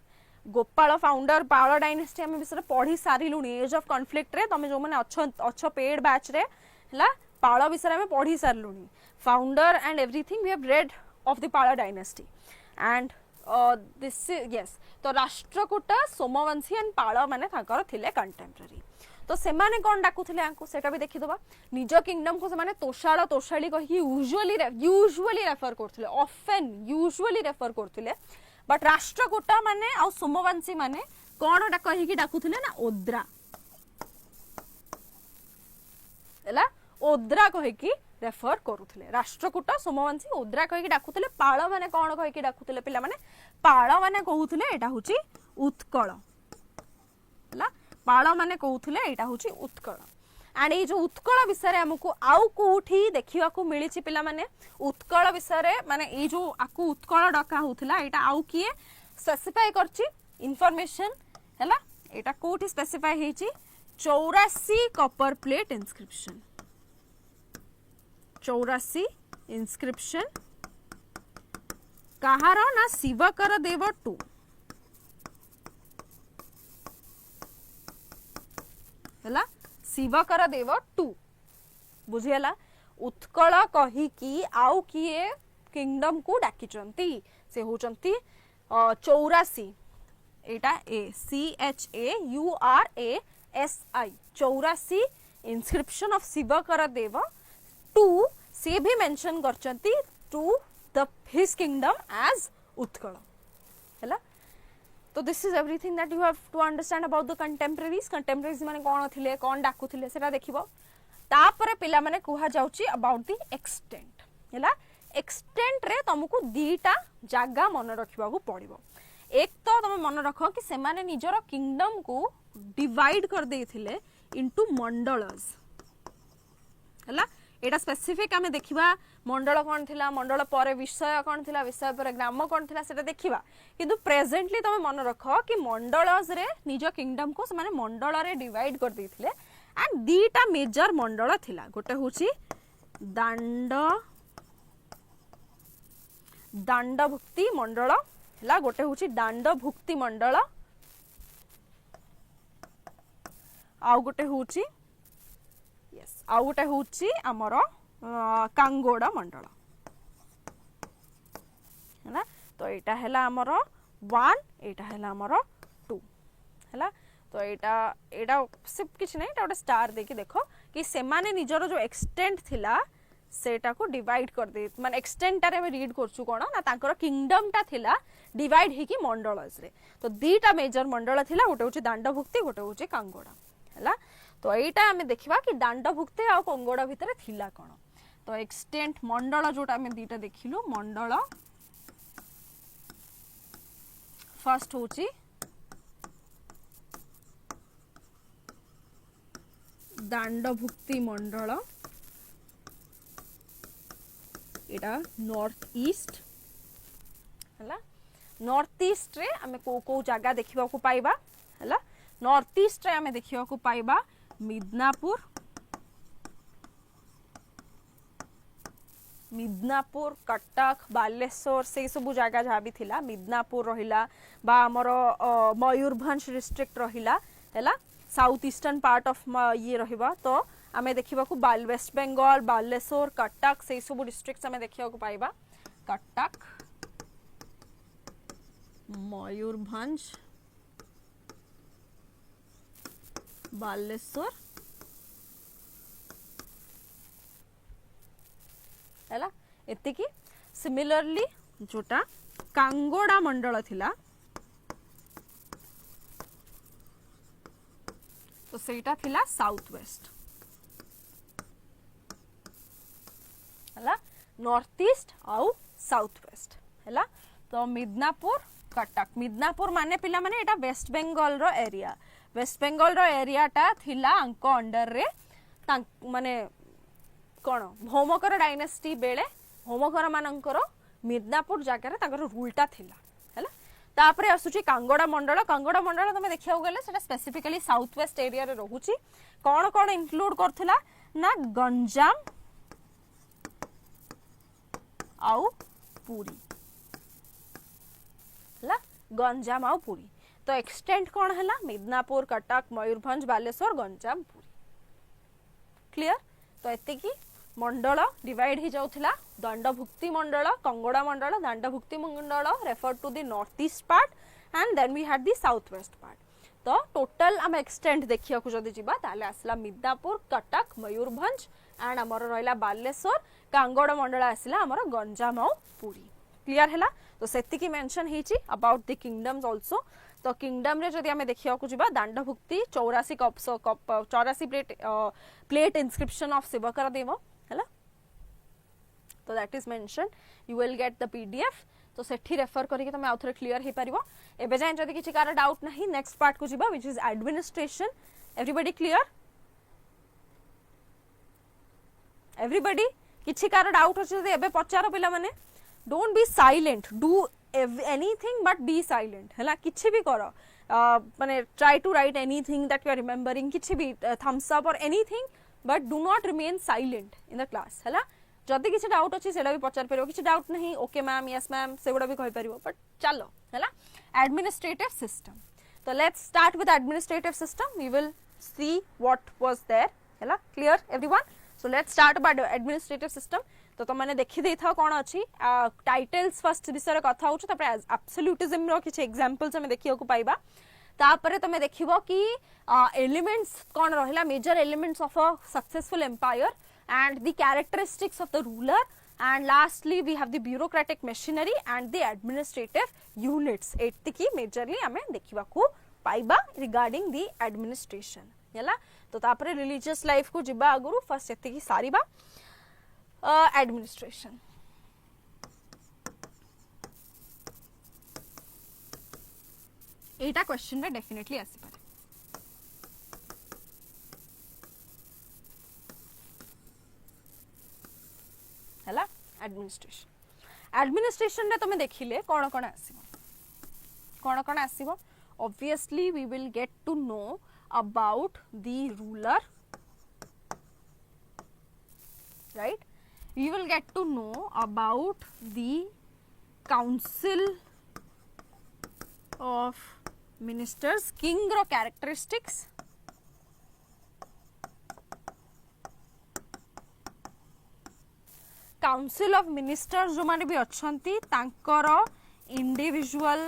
गोपाल फाउंडर पाळ डायनेस्टी हम विषय पढ़ी सारिलुनी एज ऑफ कॉन्फ्लिक्ट रे तमे जो माने अच्छो पेड बैच रे हला पाळ विषय में पढ़ी सारिलुनी founder and everything we have read of the Pala dynasty and this yes तो राष्ट्रकूट सोमवंशी एंड पाळ माने थाकर थिले कंटेम्पररी तो से माने कोन डाकुथिले आंको सेटा भी देखि दबा निज किंगडम को से माने तोषाळ तोषाळी कहि यूजुअली रेफर करथिले ऑफन यूजुअली रेफर करथिले बट राष्ट्रकूट माने आ सोमवंशी माने कोन डा कहि कि डाकुथिले ना ओद्रा हला ओद्रा कहि कि रेफर करूथिले राष्ट्रकूट सोमवंशी ओद्रा कहि कि डाकुथिले पाळ माने कोन कहि कि डाकुथिले पिला माने पाळ माने कहउथिले एटा होची उत्कल हला पाळ माने कहउथिले एटा होची उत्कल एंड ए जो उत्कल विषय हमको आउ कोठी देखिवा को मिलिछि पिला माने उत्कल विषय माने ए जो आकु उत्कल डका होथिला एटा आउ किए स्पेसिफाई करछि इंफॉर्मेशन हैला एटा कोठी स्पेसिफाई हेछि 84 कॉपर प्लेट इंस्क्रिप्शन 84 इंस्क्रिप्शन कहार ना शिवकर देव 2 हला शिवकर देव 2 बुझियला उत्कल कहि की आउ किए किंगडम को डाकी चंती से होचंती 84 एटा ए CHAURASI 84 inscription of Shivakara Deva 2 से भी मेंशन करचंती to the his kingdom as Utkal हैला तो this is everything that you have to understand about the contemporaries माने कोन थिले कोन डाकु थिले सेटा देखिबो तापरे पिला माने कुहा जाउची अबाउट द एक्सटेंट हैला एक्सटेंट रे तुमको दीटा जागा मन रखिबा को पड़िबो एक तो तुम मन रखो कि से माने निजरो किंगडम को डिवाइड कर देथिले इनटू मंडलस हैला एटा स्पेसिफिक आमे देखिबा मंडल कोन थिला मंडल परे विषय कोन थिला विषय परे ग्राम कोन थिला सेटा देखिबा किंतु प्रेजेंटली तमे मन रखो कि मंडलस रे निज किंगडम को से माने मंडल रे डिवाइड कर देथिले एंड दीटा मेजर मंडल थिला गोटे होची दांडभुक्ति मंडल हला गोटे होची दांडभुक्ति मंडल आउ गोटे होची यस आउ गोटे होची हमर कांगोड़ा मंडल है तो एटा हैला हमर 1 एटा हैला हमर 2 हैला तो एटा सिर्फ किछ नै एटा गोटे स्टार देखि देखो कि से माने निजरो जो एक्सटेंट थिला सेटा को डिवाइड कर दे माने एक्सटेंट टारे हम रीड करछु कोन ना तांकर किंगडम टा थिला डिवाइड हे कि मंडलस रे तो दीटा मेजर मंडल थिला गोटे होची दांडभुक्ति गोटे होची कांगोड़ा हैला तो एटा हमें देखिबा कि दांडभुक्ति आ कांगोड़ा भितरे थिला कोन तो एक्सटेंट मंडल जोटा हमें दीटा देखिलु मंडल फर्स्ट होची दांडभुक्ति मंडल एटा नॉर्थ ईस्ट हला नॉर्थ ईस्ट रे हमें को को जगह देखिबा को पाइबा हला नॉर्थ ईस्ट रे हमें देखिबा को पाइबा मिदनापुर कटक बालेश्वर से सब जगह जहाँ भी थिला मिदनापुर रहिला बा हमर मयूरभंज डिस्ट्रिक्ट रहिला हैला साउथ ईस्टर्न पार्ट ऑफ ये रहिबा तो आमे देखिबा को वेस्ट बंगाल बालेश्वर कटक से सब डिस्ट्रिक्ट्स आमे देखिबा को पाइबा कटक मयूरभंज बालेश्वर हैला एते की सिमिलरली जोटा कांगोड़ा मंडल थिला तो सेटा थिला साउथ वेस्ट हैला नॉर्थ ईस्ट आउ साउथ वेस्ट हैला तो मिदनापुर कटक मिदनापुर माने पिला माने एटा वेस्ट बंगाल रो एरिया टा थिला अंको अंडर रे माने कोन भौमकर डायनेस्टी बेले भौमकर मानकर मिदनापुर जगह ताकर रूलटा थिला हैला तापरे असुची कांगोड़ा मंडल तमे देखिया गले सेटा स्पेसिफिकली साउथ वेस्ट एरिया रे रहूची कोन कोन इंक्लूड करथिला ना गंजाम आउ पूरी हैला गंजाम आउ पूरी तो एक्सटेंट कोन हैला मिदनापुर कटक मयूरभंज बालेश्वर गंजाम पूरी क्लियर तो एते की मंडल डिवाइड ही जाउथिला दंडभुक्ति मंडल कांगोड़ा मंडल दंडभुक्ति मंडल refer to the north east part and then we had the south west part तो टोटल हम एक्सटेंट देखिया को जदी जिबा ताले आसला मिदनापुर कटक मयूरभंज एंड हमर रहला बालेश्वर कांगोड़ा मंडल आसला हमर गंजाम और पूरी क्लियर हैला तो सेति की मेंशन हेची अबाउट द किंगडम्स आल्सो तो किंगडम रे जदी हमें देखिया को जिबा दांडभुक्ति 84 plate inscription of Shivakara Deva हैला तो that is mention you will get the PDF तो सेठी रेफर करिके तमे आउथरे क्लियर हे परिबो एबे जाय जदी किछि कार डाउट नाही नेक्स्ट पार्ट को जिबा which is administration everybody clear everybody किछि कार डाउट अछि जदी एबे पचारो पिला माने don't be silent do anything but be silent हैला किछि भी करो माने try to write anything that you are remembering किछि भी thumbs up or anything but do not remain silent in the class हैला जदी किछि डाउट अछि सेला भी पचार परिबो किछि डाउट नहीं ओके मैम यस मैम सेगुडा भी कहि परिबो बट चलो हैला एडमिनिस्ट्रेटिव सिस्टम तो let's start with administrative system we will see what was there हैला clear everyone so let's start by administrative system तो तुम मैंने देखी दे था कौन अच्छी टाइटल्स फर्स्ट विषय कथा हो एब्सोल्यूटिज्म रो किछ एग्जांपल्स हमें देखियो को पाइबा तापरे तुम देखिबो कि एलिमेंट्स कौन रहिला major elements of a successful empire and the characteristics of the ruler and lastly we have the bureaucratic machinery and the administrative units एतिकी मेजरली हमें देखिबा को पाइबा रिगार्डिंग द एडमिनिस्ट्रेशन हैला तो तापरे रिलीजियस लाइफ को जिबा आगुरु फर्स्ट एतिकी सारीबा एडमिनिस्ट्रेशन एटा क्वेश्चन रे डेफिनेटली आसी पारे एडमिनिस्ट्रेशन एडमिनिस्ट्रेशन रे तुम देखिले कौन कौन आसीबो obviously we will get to know about the ruler, right? We will get to know about the council of ministers, king ro characteristics, council of ministers जो माने भी अच्छंती तांकर individual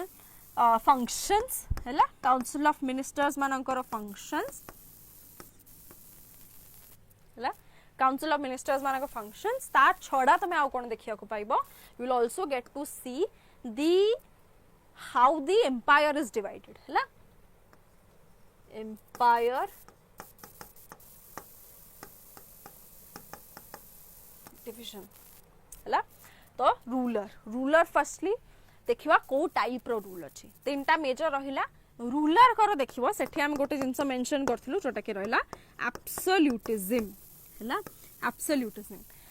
functions हैला council of ministers मानकर functions हैला council of ministers मानकर functions ता छडा तमे आउ कोन देखिया को पाइबो. You will also get to see the how the empire is divided हैला empire division हैला. तो रूलर फर्स्टली देखिवा को टाइप रो रूल अछि. तीनटा मेजर रहिला रूलर कर देखिबो सेठी हम गोटे जिंस मेंशन करथिलु जोटा के रहला एब्सोल्यूटिज्म हैला.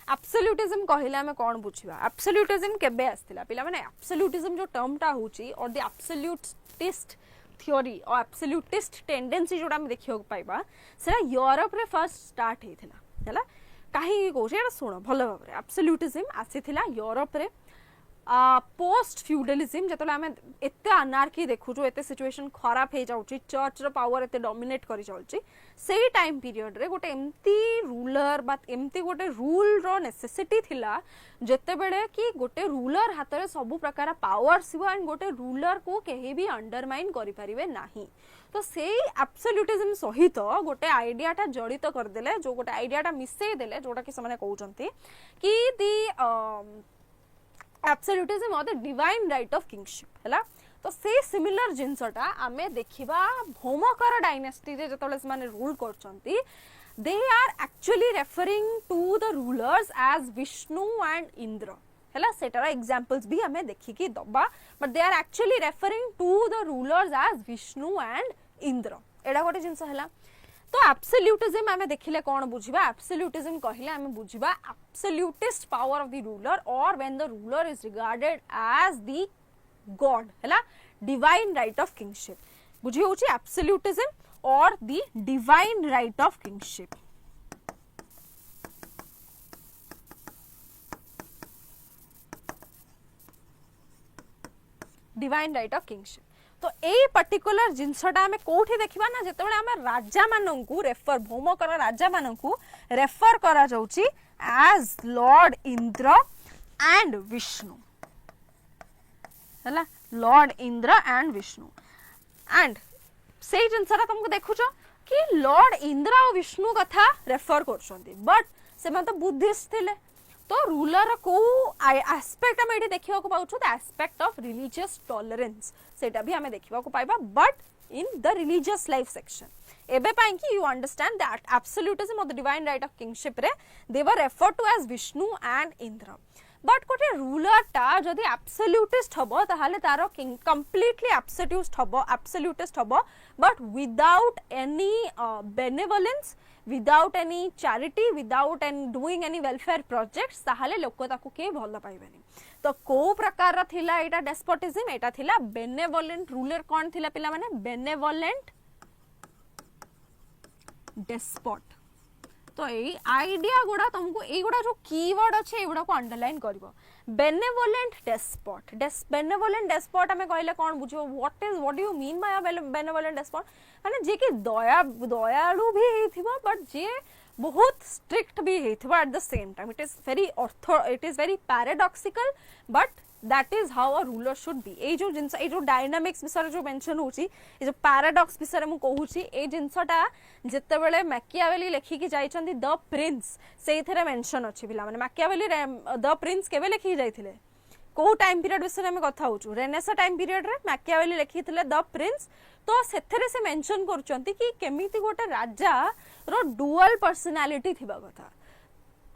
एब्सोल्यूटिज्म कहिला हम कोन बुझिबा. एब्सोल्यूटिज्म केबे आस्थिला पिला माने एब्सोल्यूटिज्म जो टर्म टा होची और द एब्सोल्यूटिस्ट थ्योरी और एब्सोल्यूटिस्ट टेंडेंसी जोटा हम देखियो पाइबा सेरा यूरोप रे फर्स्ट स्टार्ट हेथिला हैला. कहीं कौन शुण भल भाव में एब्सोल्यूटिज्म आसीथिला यूरोप रे पोस्ट फ्यूडलिज्म जतले आमे एते अनार्की देखुछु एते सिचुएशन खराब हे जाउची चर्च रो पावर एते डोमिनेट करि जाउची सेही टाइम पीरियड रे गोटे एम्ती रूलर बा एम्ती गोटे रूल रो नेसेसिटी थिला जते बेले कि गोटे रूलर हाथ रे सब प्रकार पावर सिबो एंड गोटे रूलर को केही भी अंडरमाइन करि परिबे नाही. तो सेही एब्सोल्यूटिज्म सहित गोटे आइडियाटा जड़ित करदेले जो गोटे आइडियाटा मिसई देले जोटा कि समाने कहउचंती कि दी absolutism or the divine right of kingship हैला. तो से सिमिलर जिंसटा आमे देखिबा भौमकर डायनेस्टी रे जतले समाने rule करचंती they are actually referring to the rulers as Vishnu and Indra हैला. सेटार एग्जांपल्स भी हमें देखि कि दबा but they are actually referring to the rulers as Vishnu and Indra. एडा गोटे जिंस हैला. तो एब्सोल्यूटिज्म हमें देखिले कोन बुझिबा. एब्सोल्यूटिज्म कहिले हमें बुझिबा absolutist power of the ruler or when the ruler is regarded as the god हैला डिवाइन राइट ऑफ किंगशिप. बुझी होची absolutism or the divine right of kingship. Divine right of kingship. तो a particular जिनसटा हमें कोठी देखिबा ना जेतेबेले हमें राजा माननकु refer भौमकर राजा माननकु refer करा जाउची as lord Indra and Vishnu हैला. Lord Indra and Vishnu and से जिनसटा तुमको देखुछो कि लॉर्ड इंद्र और विष्णु कथा रेफर करछंती बट से तो बुद्धिस्ट थिले. तो रूलर को एस्पेक्ट हम एठी देखिबा को पाउछु the aspect of religious tolerance सेटा भी हमें देखिबा को पाइबा but in the religious life section. एबे पाई कि you understand that absolutism of the divine right of kingship रे they were refer to as Vishnu and Indra. But गोटे रूलर टा जदि एब्सोल्यूटिस्ट हबो ताहाले तारो कंप्लीटली एब्सोल्यूटिस्ट हबो but without any benevolence without any charity without any doing any welfare projects ताहाले लोक ताकू के भल पाइबेनी. तो को प्रकार रा थिला एटा डेस्पोटिज्म एटा थिला बेनेवोलेंट रूलर कोन थिला पिला माने बेनेवोलेंट डेस्पोट. तो ए आइडिया गुडा तुमको ए गुडा जो कीवर्ड अछि ए गुडा को अंडरलाइन करबो. बेनेवोलेंट डेस्पोट बेनेवोलेंट डेस्पोट हमें कहले कोन बुझियो what do you mean by benevolent despot माने जे कि दयालु भी हेथिबो बट जे बहुत स्ट्रिक्ट भी हेथिबो at the same time. It is very paradoxical but that is how a ruler should be. ए जो जिंस ए जो डायनामिक्स विषय जो मेंशन होची ए जो पैराडॉक्स विषय मु कहूची ए जिंसटा जत्ते बेले मैकियावेली लेखि कि जाइछंती द प्रिंस सेथरे मेंशन अछि बिला माने मैकियावेली द प्रिंस केबे लेखि जाइथिले को टाइम पीरियड विषय में कथा होचु रेनेसा टाइम पीरियड रे मैकियावेली लेखिथिले द प्रिंस. तो सेथरे से मेंशन करचंती कि केमिति गोटे राजा रो डुअल पर्सनालिटी थिबा कथा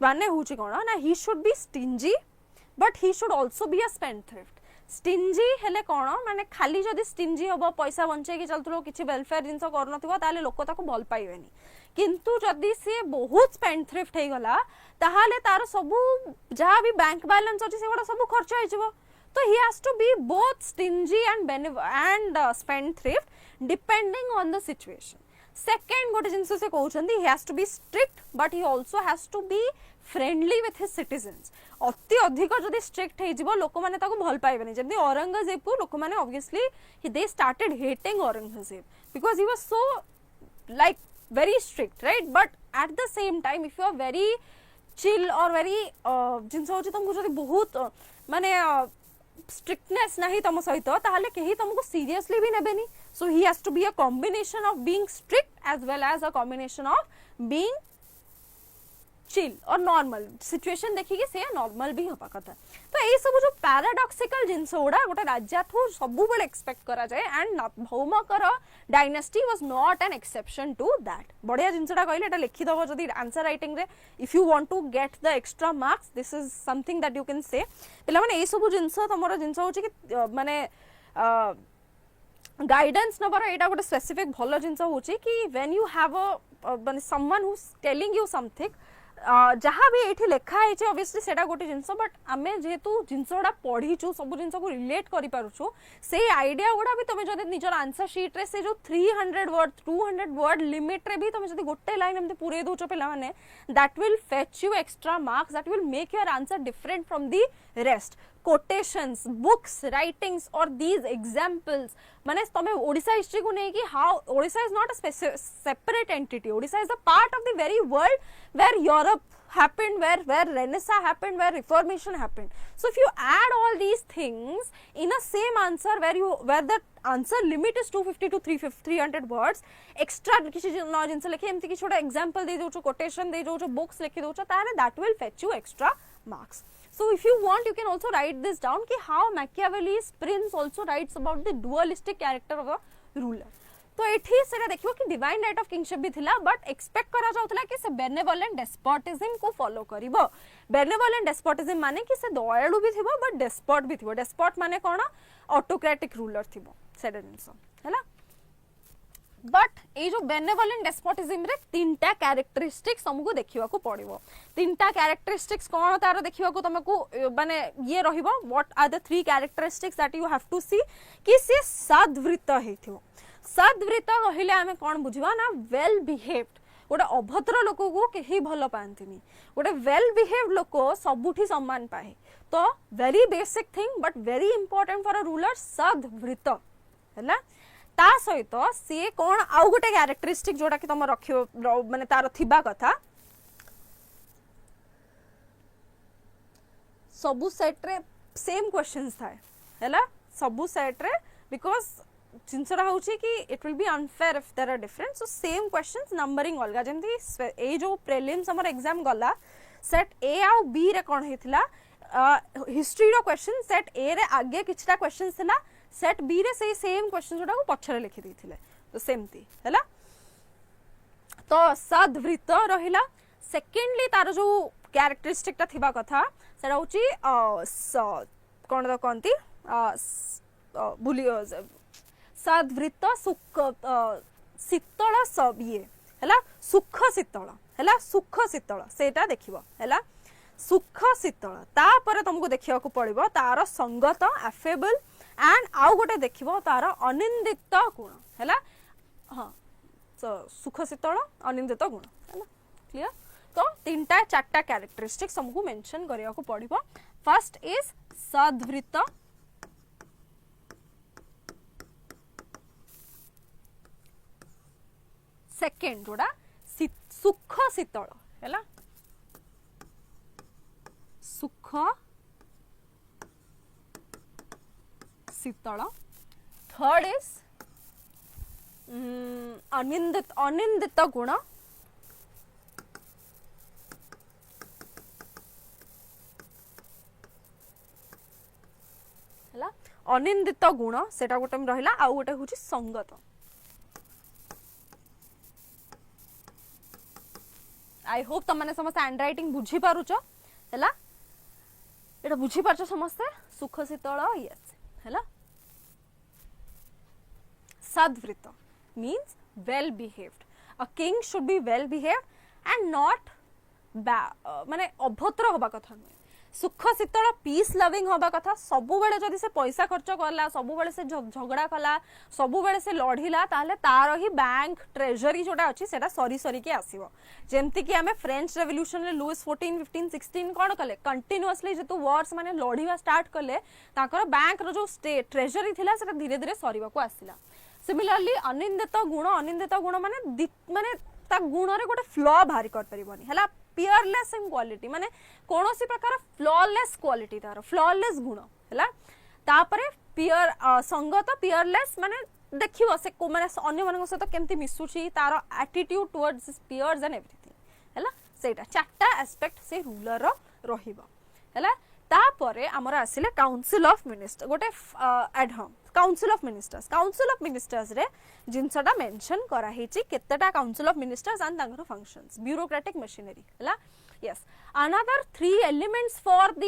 माने होची कोन ना he should be stingy but he should also be a spendthrift. Stingy हेले कोन माने खाली जदि स्टिंजी होबो पैसा बंचे कि चलतलो किछि वेलफेयर जिंस करनथिबो ताले लोक ताको भल पाइबेनी. किंतु जदि सी बहुत स्पेंड थ्रिफ्ट हो गला ताहाले तार सब जहाँ भी बैंक बैलेंस अच्छे से सब खर्च हो, तो he has to be both stingy and spend thrift depending on the situation. Second गोटे जिनस से कहउछंदी he has to be strict but he also has to be friendly with his citizens. अति अधिक जदि स्ट्रिक्ट हे जिवो लोक माने ताको भल पाइबेनी, जेमति औरंगजेब को लोक माने obviously they started hating Aurangzeb because he was so like very strict, right? But at the same time if you are very chill or very जिनस होची तुमको जदि बहुत माने स्ट्रिक्टनेस नहीं तुम सहित ताहले केही तुमको सीरियसली भी नेबेनी. So he has to be a combination of being strict as well as a combination of being chill or normal situation देखिए से नॉर्मल भी होपा कथा. तो ये सब जो पैराडॉक्सिकल जिनस गुड़ा गोटे राज्य ठू सबु बेले एक्सपेक्ट करा जाए and Bhaumakara dynasty was not an exception to that. बढ़िया जिनसटा कहले एटा लिखि दबो जदी आंसर राइटिंग रे if you want to get the extra marks this is something that you can say. पिला माने ए सब जिनस तमरो जिनस होची कि माने गाइडेंस नबर एटा गोटे स्पेसिफिक भलो जिनस होची कि व्हेन यू हैव अ माने someone who is telling you something जहाँ भी ये लिखा है ऑब्वियसली सेटा गोटे जिनस बट आमे जेहेतु जिनसटा पढ़ीचु सब जिनस को रिलेट करि पारुछु से आइडिया गुड़ा भी तुम जदि निजर आंसर शीट रे से जो 300 वर्ड 200 वर्ड लिमिट रे भी तुम जदि गोटे लाइन एमते पूरे दोछ पिला माने that will fetch you extra marks, that will make your answer different from the rest. Quotations, books, writings और दीज एग्जांपल्स माने तमे ओडिसा हिस्ट्री को नहीं कि how Odisha is not a separate entity. Odisha is a part of the very world where Europe happened, where Renaissance happened, where Reformation happened. So if you add all these things in a same answer where the answer limit is 250 to 300 words, extra किसी न जिनस लिखे एमती किसी छोटा example दे दोचो, quotation दे दोचो, books लिखि दोचो, तारे that will fetch you extra marks. So if you want you can also write this down कि how Machiavelli's Prince also writes about the dualistic character of a ruler. तो एठी सेटा देखियो कि divine right of kingship भी थिला but expect करा जाउतला कि से बेनेवोलेंट डेस्पोटिज्म को फॉलो करिवो. बेनेवोलेंट डेस्पोटिज्म माने कि से दयालु भी थिबो बट डेस्पोट भी थिबो. डेस्पोट माने कोन ऑटोक्रेटिक रूलर थिबो सेटा जिंस हैला. बट ए जो बेनेवोलेंट डेस्पोटिज्म रे तीनटा कैरेक्टरिस्टिक्स हमकु देखिवा को पड़िवो. तीनटा कैरेक्टरिस्टिक्स कोन तार देखिवा को तुमको माने ये रहिबो what are the three characteristics that you have to see कि से सद्वृत्त हेथिवो. सद्वृत्त कहले आमे कोन बुझिबा ना वेल बिहेव्ड. गोटे अभद्र लोक को केही भल पांतिनी, गोटे वेल बिहेव्ड लोक सबुठी सम्मान पाए. तो very basic thing but very important for a ruler सद्वृत्त हैला. ता सहित से कोन आउ गोटे कैरेक्टरिस्टिक जोटा कि तुम रखियो माने तार थिबा कथा सबु सेट रे सेम क्वेश्चंस थाए हैला. सबु सेट रे बिकॉज जिनसरा होची कि it will be unfair if there are different. So same questions numbering अलगा जेमती ए जो प्रीलिम्स हमर एग्जाम गला सेट ए आ बी रे कोन हेतिला हिस्ट्री रो क्वेश्चन सेट ए रे आगे किछटा क्वेश्चंस थिला, सेट बी रे से सेम क्वेश्चन जोटा को पछरे लिखि दैथिले. तो सेमती हैला. तो सद्वृत्त रहिला. सेकेंडली तार जो कैरेक्टरिस्टिक ता थिबा कथा सेटा होची कोन द कोंती भूली सद्वृत्त सुख शीतल सब ये हैला. सुख शीतल हैला. सुख शीतल सेटा देखिबो हैला. सुख शीतल तापर तुमको देखिया को पड़िबो तार संगत एफेबल एंड आउ गोटे देखिबो तार अनिंदित गुण हैला. हां सुख शीतल अनिंदित गुण हैला. क्लियर. तो तीनटा चारटा कैरेक्टरिस्टिक्स हमको मेंशन करिया को पड़िबो. फर्स्ट इज सद्वृत्त, सेकेंड जोड़ा सुख शीतल हैला. सुख शीतल. थर्ड इज अनिंदित गुण. हैला. अनिंदित गुण सेटा गोटे रहिला. आ गोटे होची संगत. आई होप तुम मैंने समस्त हैंड राइटिंग बुझी पारुछ हैला. एटा बुझी पारछ समस्त सुख शीतल यस हैला. सद्वृत्त means well behaved. A king should be well behaved and not माने अभद्र होबा कथा नुहे सुख शीतल पीस लविंग हवा कथा सबु बेले जदि से पैसा खर्च करला सबु बेले से झगड़ा कला सबु बेले से लढ़िला ताहले तार ही बैंक ट्रेजरी जोटा अछि सेटा सरी सरी के आसीबो जेमति कि हमें फ्रेंच रेवोल्यूशन रे लुइस 14 15 16 कोन कले कंटीन्यूअसली जेतु वॉर्स माने लढ़िवा स्टार्ट कले ताकर बैंक रो जो स्टेट ट्रेजरी थिला सेटा धीरे धीरे सरीबा को आसीला सिमिलरली अनिंदित गुण माने ता गुण रे गोटे फ्लॉ भारी कर परिबनी हला पियरलेस इन क्वालिटी माने कोनोसी प्रकार फ्लॉलेस क्वालिटी तार फ्लॉलेस गुण हला तापरे पियर संगत पियरलेस माने देखिबो से को माने अन्य मानक सहित केमती मिसुची तार attitude towards peers and everything हला सेटा चारटा एस्पेक्ट से रूलर रो रहिबो हला तापरे हमर आसिले काउंसिल ऑफ मिनिस्टर गोटे एड हम काउंसिल ऑफ मिनिस्टर्स रे जिनसटा मेंशन करा हेची केतेटा काउंसिल ऑफ मिनिस्टर्स एंड तांगर फंक्शंस ब्यूरोक्रेटिक मशीनरी हला yes another 3 elements for the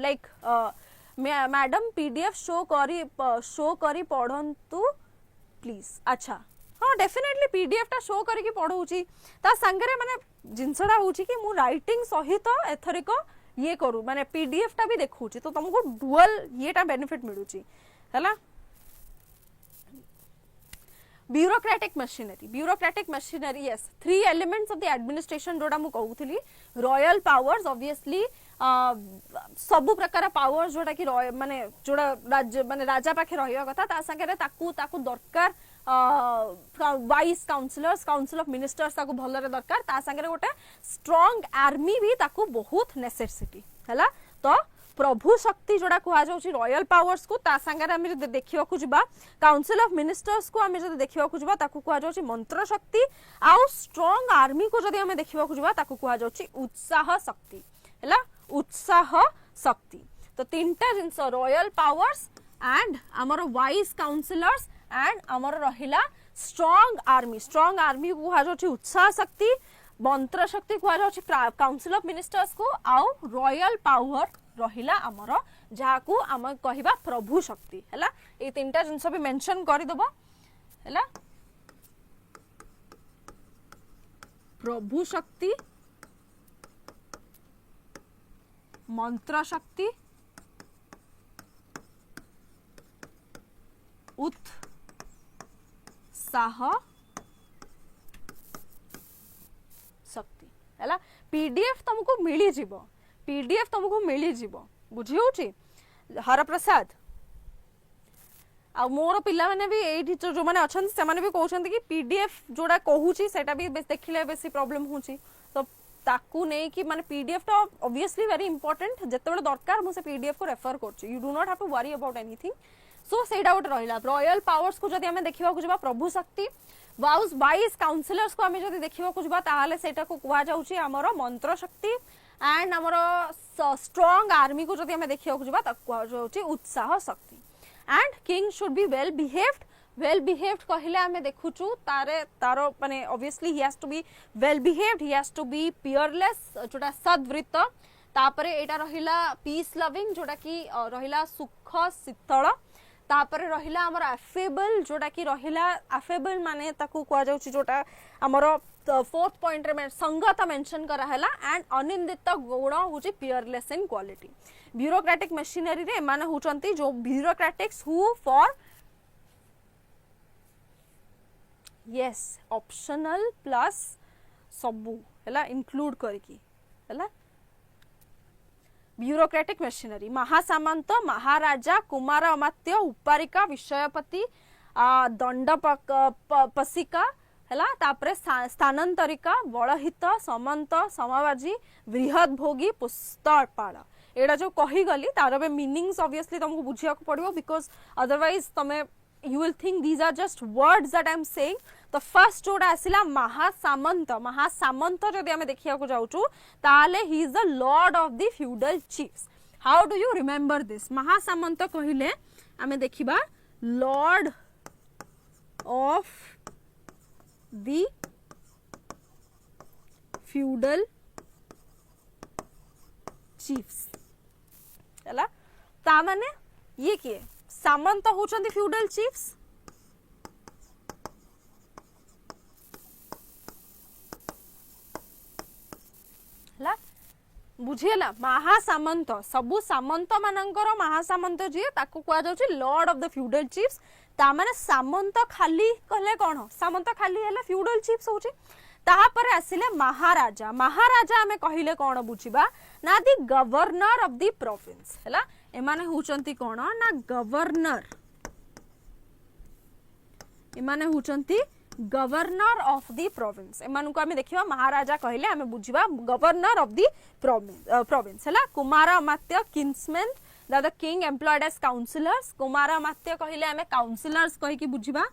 like madam PDF show करी पढंतु प्लीज अच्छा हाँ डेफिनेटली पीडीएफ टा शो करी पढौची ता संगरे माने जिनसटा होची कि मु राइटिंग सहित एथरिक ये करू माने पीडीएफ टा भी देखौची तो तुमको डुअल येटा बेनिफिट मिलुची हला bureaucratic machinery yes 3 elements of the administration जोडा मु कहउथली रॉयल पावर्स ऑब्वियसली सब प्रकार पावर्स जोडा कि माने जोडा राज्य माने राजा पाखे रहिया कथा ता संगे ताकू दरकार वाइस काउंसिल ऑफ मिनिस्टर्स ताकू भलरे दरकार ता संगे गोटे स्ट्रांग आर्मी भी ताकू बहुत नेसेसिटी हला तो प्रभु शक्ति जोड़ा कहा जाउची रॉयल पावर्स को ता संगे हम देखिबा को जिबा काउंसिल ऑफ मिनिस्टर्स को हम जदि देखिबा को जिबा ताकू कहा जाउची मंत्र शक्ति आउ स्ट्रांग आर्मी को जदि हम देखिबा को जिबा ताकू कहा जाउची उत्साह शक्ति हला उत्साह शक्ति तो तीनटा जिंस रॉयल पावर्स एंड हमर वाइस काउंसिलर्स एंड हमर रहिला स्ट्रांग आर्मी को कहा जाउची उत्साह शक्ति मंत्र शक्ति कहा जाउची काउंसिल ऑफ मिनिस्टर्स को आउ रॉयल पावर रहिला हमर जाकू हम कहिबा प्रभु शक्ति हला ए तीनटा जिंस भी मेंशन करि दबो हला प्रभु शक्ति मंत्र शक्ति उत्साह शक्ति हला पीडीएफ तुमको मिली जीवो बुझी होची हर प्रसाद आ मोर पिला माने भी एठी जो माने अछन से माने भी कहउछन कि पीडीएफ जोडा कहूची सेटा भी देखिले बेसी प्रॉब्लम होची तो ताकू नै कि माने पीडीएफ तो ऑब्वियसली वेरी इंपोर्टेंट जत्ते दरकार मु से पीडीएफ को रेफर करछु you do not have to worry about anything so सेटा गोटे रहिला रॉयल पावर्स को जदि हमें देखिबा को जबा प्रभु शक्ति वाइस काउंसिलर्स को हमें जदि देखिबा को जबा ताहाले सेटा को कुआ जाउची हमरो मंत्र शक्ति एंड हमरो स्ट्रांग आर्मी को जदि हमें देखिबा को जबा ता कुआ जाउची उत्साह शक्ति and king should be well behaved कहले हमें देखुछु तारो माने obviously he has to be well behaved he has to be peerless जोटा सद्वृत्त तापरे एटा रहिला पीस लविंग जोटा कि रहिला सुख शीतल तापरे रहिला हमर अफेबल जोटा कि रहिला अफेबल माने ताकू कुआ जाउची जोटा हमर फोर्थ पॉइंट रे संगत मेंशन करा हला एंड अनिंदित गुण होची peerless in quality bureaucratic machinery रे माने होचंती जो bureaucratics who for yes optional plus सबु हला इंक्लूड करकी हला ब्यूरोक्रेटिक मशीनरी महासामंत महाराजा कुमार अमात्य उपारिका विषयपति दंड पसिका हला तापरे स्थानांतरिका बलहित समंत समावाजी बृहद भोगी पुस्तपाल एडा जो कही गली तार बे मीनिंग्स ऑब्वियसली तुमको बुझिया को पड़िबो बिकॉज़ अदरवाइज तमे you will think these are just words that I am saying तो फर्स्ट जोड़ा आसिला महासामंत जदि हमें देखिया को जाउचु ताले he is the lord of the feudal chiefs how do you remember this महासामंत कहिले हमें देखिबा lord of the feudal chiefs हला ता माने ये किए सामंत होचंदी फ्यूडल चीफ्स बुझीला महासामंत सबु सामंत मानकर महासामंत जी ताको कुआ जाउची lord of the feudal chiefs ता माने सामंत खाली कहले कोन सामंत खाली हैला फ्यूडल चीफ्स होची तापर आसिले महाराजा महाराजा हमें कहिले कोन बुझिबा ना the governor of the province हैला एमाने होचंती कोन ना गवर्नर एमाने होचंती गवर्नर ऑफ द प्रोविंस एमान को हमें देखिबा महाराजा कहिले हमें बुझिबा गवर्नर ऑफ द प्रोविंस हैला कुमार अमात्य kingsman the king employed as councillors कुमार अमात्य कहिले हमें काउंसिलर्स कहि कि बुझिबा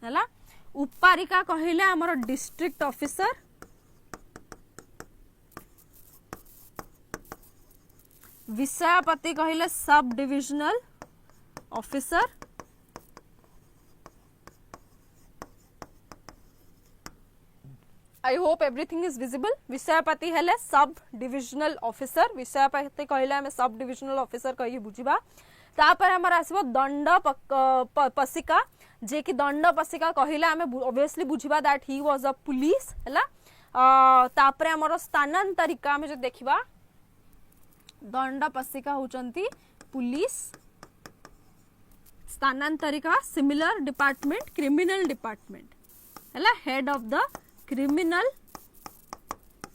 हैला उपारिका कहिले हमर डिस्ट्रिक्ट ऑफिसर विषयपति कहिले sub divisional officer I hope everything is visible विषयपति हेले सब डिविजनल ऑफिसर विषयपति कहले हमें सब डिविजनल ऑफिसर कहि बुझिबा तापर हमर आसीबो दंड पसिका जे कि दंड पसिका कहले हमें ऑब्वियसली बुझिबा that he was a police हैला तापर हमर स्थानांतरिका हमें जो देखिबा दंड पसिका होचंती पुलिस स्थानांतरिका सिमिलर डिपार्टमेंट क्रिमिनल डिपार्टमेंट हैला head of the criminal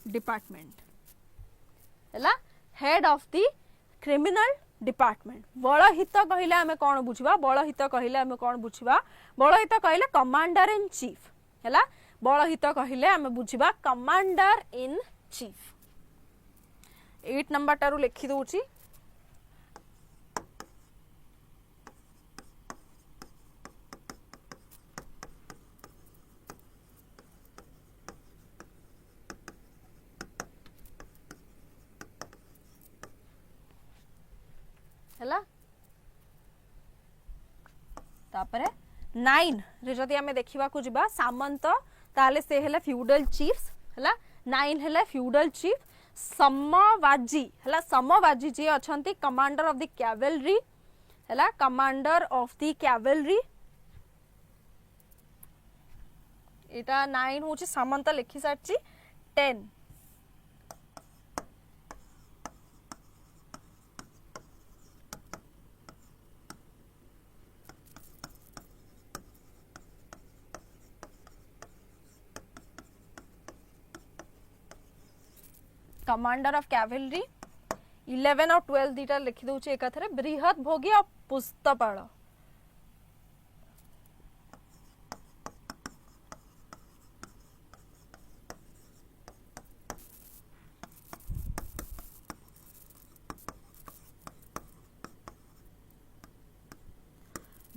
department हैला head of the criminal department बलहित कहिले हमें कोन बुझिबा बलहित कहिले हमें कोन बुझिबा बलहित कहिले कमांडर इन चीफ हैला बलहित कहिले हमें बुझिबा कमांडर इन चीफ 8 नंबर टारु लिखि दोउची हैला तापरे 9 रे जदी हमें देखिबा को जिबा सामंत ताले से हैला फ्यूडल चीफ्स हैला 9 हैला फ्यूडल चीफ समवाजी हैला समवाजी जे अछंती कमांडर ऑफ द कैवेलरी हैला कमांडर ऑफ द कैवेलरी एटा 9 होची सामंत लिखि सारची 10 कमांडर ऑफ कैवेलरी 11 और 12 दीटा लिखि दउचे एकथरे बृहत भोगी और पुस्तपाल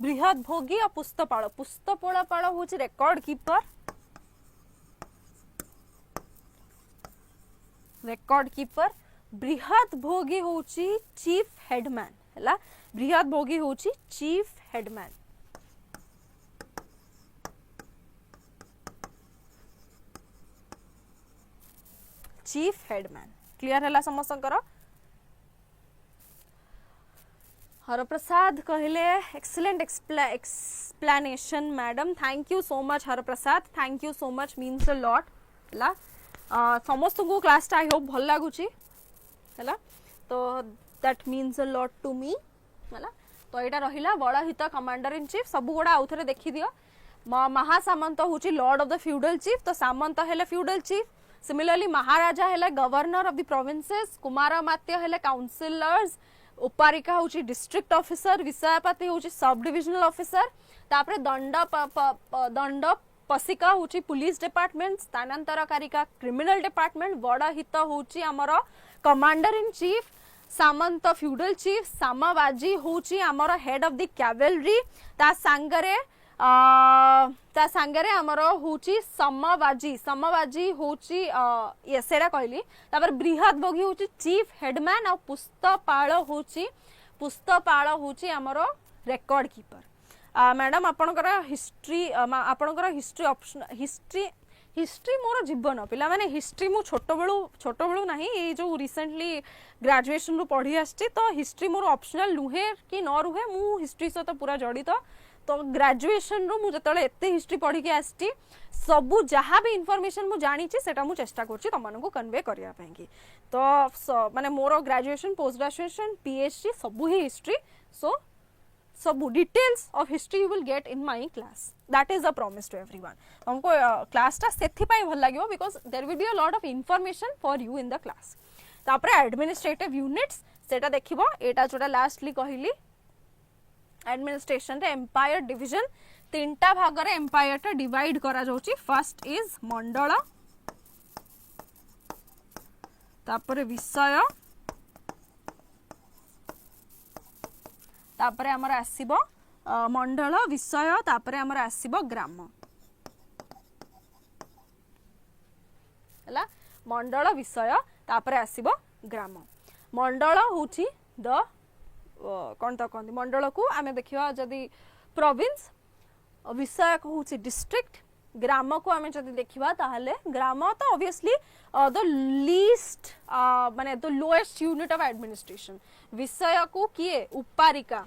बृहत भोगी और पुस्तपाल पुस्तपाल होची रिकॉर्ड कीपर रिकॉर्ड कीपर बृहत भोगी होची चीफ हेडमैन हैला बृहत भोगी होची chief headman chief headman clear हैला समस्तंकर हरप्रसाद कहले excellent explanation madam thank you so much Haraprasad thank you so much means a lot हैला समस्त को क्लास टा आई होप भल लागुची हैला तो that means a lot to me हैला तो एटा रहिला बड़ा हित कमांडर इन चीफ सब गुडा आउथरे देखि दियो महासामंत होची lord of the feudal chief तो सामंत हेले फ्यूडल चीफ सिमिलरली महाराजा हेले गवर्नर ऑफ द प्रोविंसेस कुमार अमात्य हेले काउंसिलर्स उपारिका होची डिस्ट्रिक्ट ऑफिसर विषयपति होची सब डिविजनल ऑफिसर तापरे दंड पसिका होची पुलिस डिपार्टमेंट स्थानांतरकारिका क्रिमिनल डिपार्टमेंट बड़ा हित होची हमर कमांडर इन चीफ सामंत फ्यूडल चीफ सामवाजी होची हमर हेड ऑफ द कैवेलरी ता सांगरे हमर होची समवाजी होची ये सेरा कहली तापर बृहत भोगी होची चीफ हेडमैन और पुस्तपाल होची हमर रिकॉर्ड कीपर मैडम आपनकर हिस्ट्री ऑप्शन हिस्ट्री मोर जीवन पिला माने हिस्ट्री मु छोट बेलू नहीं ये जो रिसेंटली ग्रेजुएशन रु पढ़ी आछी तो हिस्ट्री मोर ऑप्शनल नुहे कि न रुहे मु हिस्ट्री सहित पूरा जड़ित तो ग्रेजुएशन रो मु जतले एते हिस्ट्री पढ़ी के आस्ती सबु जहाँ भी इनफॉरमेशन मु जानी छि सेटा मु चेष्टा करछि तम मानको कन्वे करिया ପାଇଁ की तो माने मोर ग्रेजुएशन पोस्ट ग्रेजुएशन पीएचडी सबु ही हिस्ट्री सो सबु details of history you will get in my class that is a promise to everyone हमको क्लास टा सेथि पई भल लागिवो because there will be a lot of information for you in the class तापरे administrative units सेटा देखिबो एटा जोटा लास्टली कहिली एडमिनिस्ट्रेशन रे एम्पायर डिवीजन तीनटा भाग रे एम्पायर टा डिवाइड करा जाउची फर्स्ट इज मंडल तापरे विषय तापरे हमर आसीबो मंडल विषय तापरे हमर आसीबो ग्राम हला मंडल विषय तापरे आसीबो ग्राम मंडल होची द कौन तो कहते मंडल को आम देखा जदि प्रोविंस विषय को होची डिस्ट्रिक्ट ग्राम को आम जदि देखा ताहले ग्राम तो ऑब्वियसली द लीस्ट माने the lowest unit of administration विषय को किए उपारिका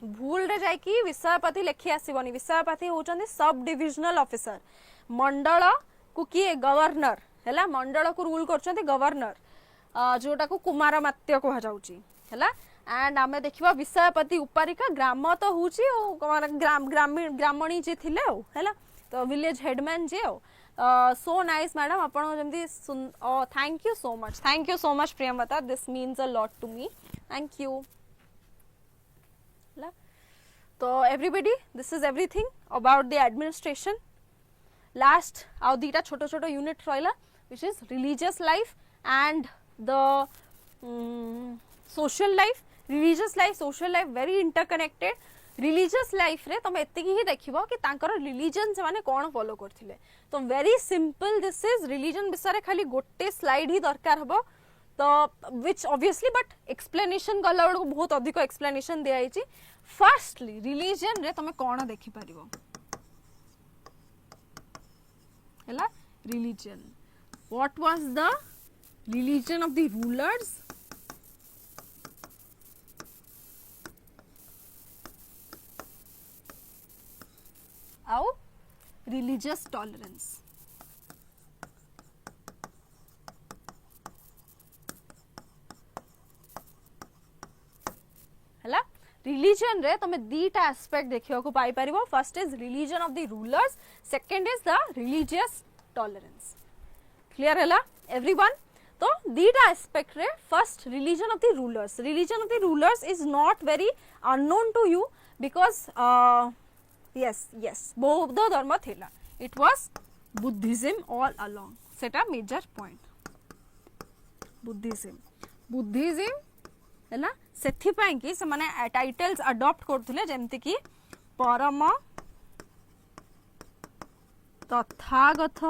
भूल रे जाय कि विषयपति लेखि आसीबनी विषयपति होचंदी सब डिविजनल ऑफिसर मंडल को किए गवर्नर हैला मंडल को रूल करचंदी गवर्नर जोटा को कुमार मात्य कह जाउची हैला एंड आमे देखिबा विषयपति उपारिका ग्राम तो होची ग्रामणी जे थिले हैला तो विलेज हेडमैन जे सो नाइस मैडम आपण जमती थैंक यू सो मच प्रियमता this means a lot to me thank you हैला तो everybody this is everything about the administration last आउ दीटा छोटो छोटो यूनिट रहला which is religious life and the social life religious life social life very interconnected religious life रे तुम एतिकी ही देखिबो कि तांकर रिलीजन से माने कोन फॉलो करथिले तो very simple this is religion विषय रे खाली गोटे स्लाइड ही दरकार हबो तो which obviously but explanation गला बड़ बहुत अधिक explanation दिया आइची फर्स्टली रिलीजन रे तुम कोन देखि परिबो हैला religion what was the religion of the rulers और religious tolerance हला रिलीजन रे तमे दीटा एस्पेक्ट देखियो को पाई परिबो first is religion of the rulers second is the religious tolerance clear हला एवरीवन तो दीटा एस्पेक्ट रे first religion of the rulers is not very unknown to you because yes बौद्ध धर्म थिला it was Buddhism all along सेटा major point Buddhism हैला सेथि पई कि से माने टाइटल्स अडॉप्ट करथिले जेमति कि परम तथागत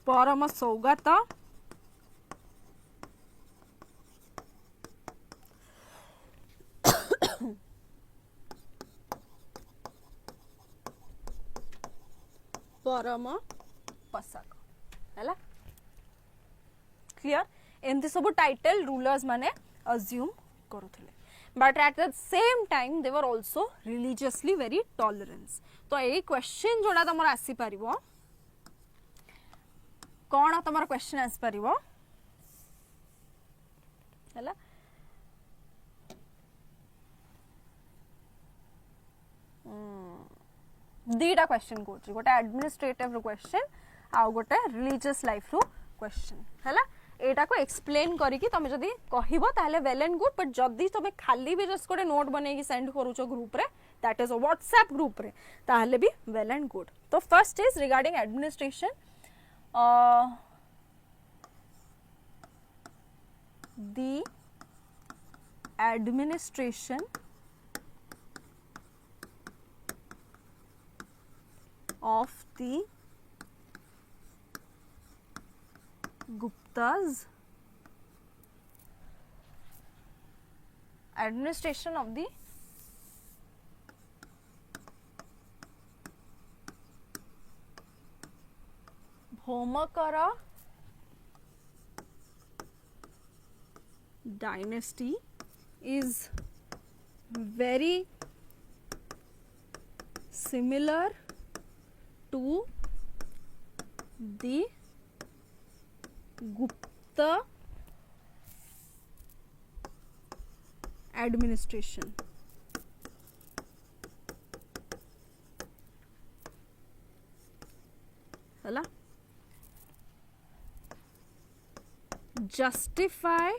परम सौगत परम पसक हैला क्लियर एमती सब टाइटल रूलर्स माने अज्यूम करूथिले but at the same time they were also religiously very tolerance तो ए क्वेश्चन जोड़ा तमर आसी परिबो कौन तमर क्वेश्चन आसी परिबो हैला दीटा क्वेश्चन कोची गोटे एडमिनिस्ट्रेटिव रो क्वेश्चन आ गोटे रिलीजियस लाइफ रो क्वेश्चन हैला एटा को एक्सप्लेन करी कि तमे जदी कहिबो ताले वेल एंड गुड बट जदी तमे खाली भी जस्ट गोटे नोट बनै कि सेंड करूचो ग्रुप रे that is a WhatsApp group रे ताले भी वेल एंड गुड तो first is regarding administration the administration of the Guptas, administration of the Bhomakara dynasty is very similar to the Gupta administration. Hala? Justify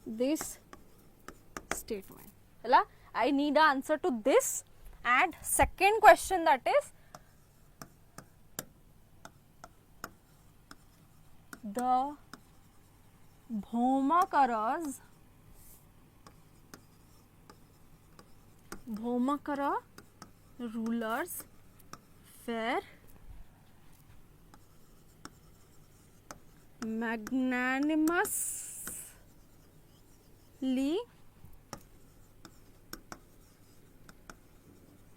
this statement. Hala? I need an answer to this. And second question, that is the Bhomakaras rulers were magnanimously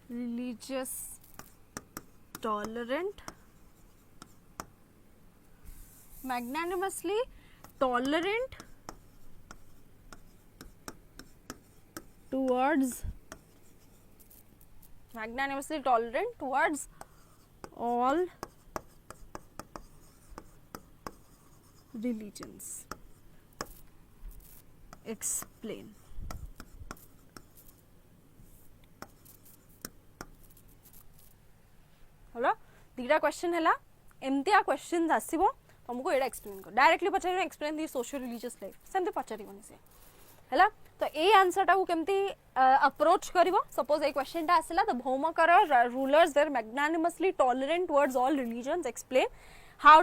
religious, tolerant, magnanimously tolerant towards all religions. Explain. होला दीटा question है एमती question आसो तुमको ये explain कर directly Pachar explain the social religious life सेमती पचारिबनी से है तो ये आंसर टाक केमती अप्रोच कर सपोज ये क्वेश्चन टा आसला the Bhaumakara rulers were magnanimously tolerant towards all religions explain how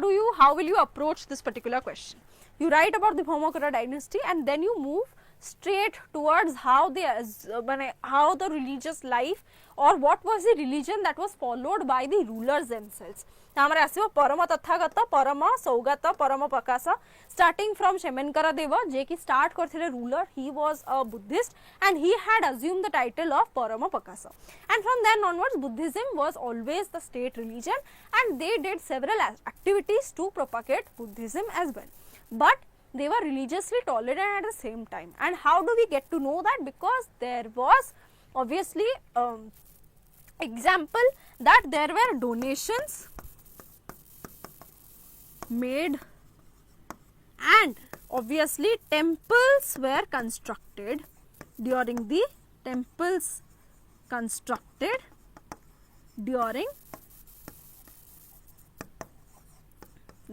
will you approach this particular question. You write about the Bhaumakara dynasty and then you move straight towards how the religious life or what was the religion that was followed by the rulers themselves. हमारे आसो परम तथागत परम सौगत परम प्रकाश starting from Shemenkara Deva जे की start करथिले ruler. He was a Buddhist and he had assumed the title of Parama Prakasa, and from then onwards Buddhism was always the state religion and they did several activities to propagate Buddhism as well, but they were religiously tolerant at the same time. And how do we get to know that? Because there was obviously example that there were donations made and obviously temples were constructed during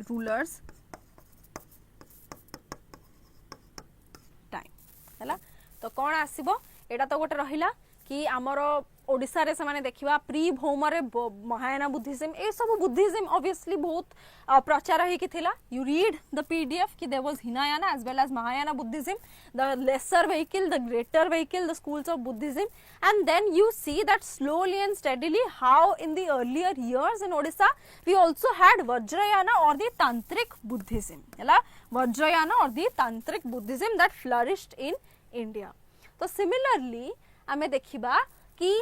rulers time है तो कौन आसीबो एटा तो गोटे रहिला कि आमर ओडिसा रे से माने देखिबा प्री भौम रे महायाना बुद्धिज्म ए सब बुद्धिज्म ऑब्वियसली बहुत प्रचार है कि थिला. यू रीड द पीडीएफ कि there was Hinayana as well as Mahayana Buddhism, the lesser vehicle, the greater vehicle, the schools of Buddhism, and then you see that slowly and steadily how in the earlier years in Odisha we also had Vajrayana or the Tantric Buddhism, hela Vajrayana or the Tantric Buddhism that flourished in India. तो similarly आमे देखिबा कि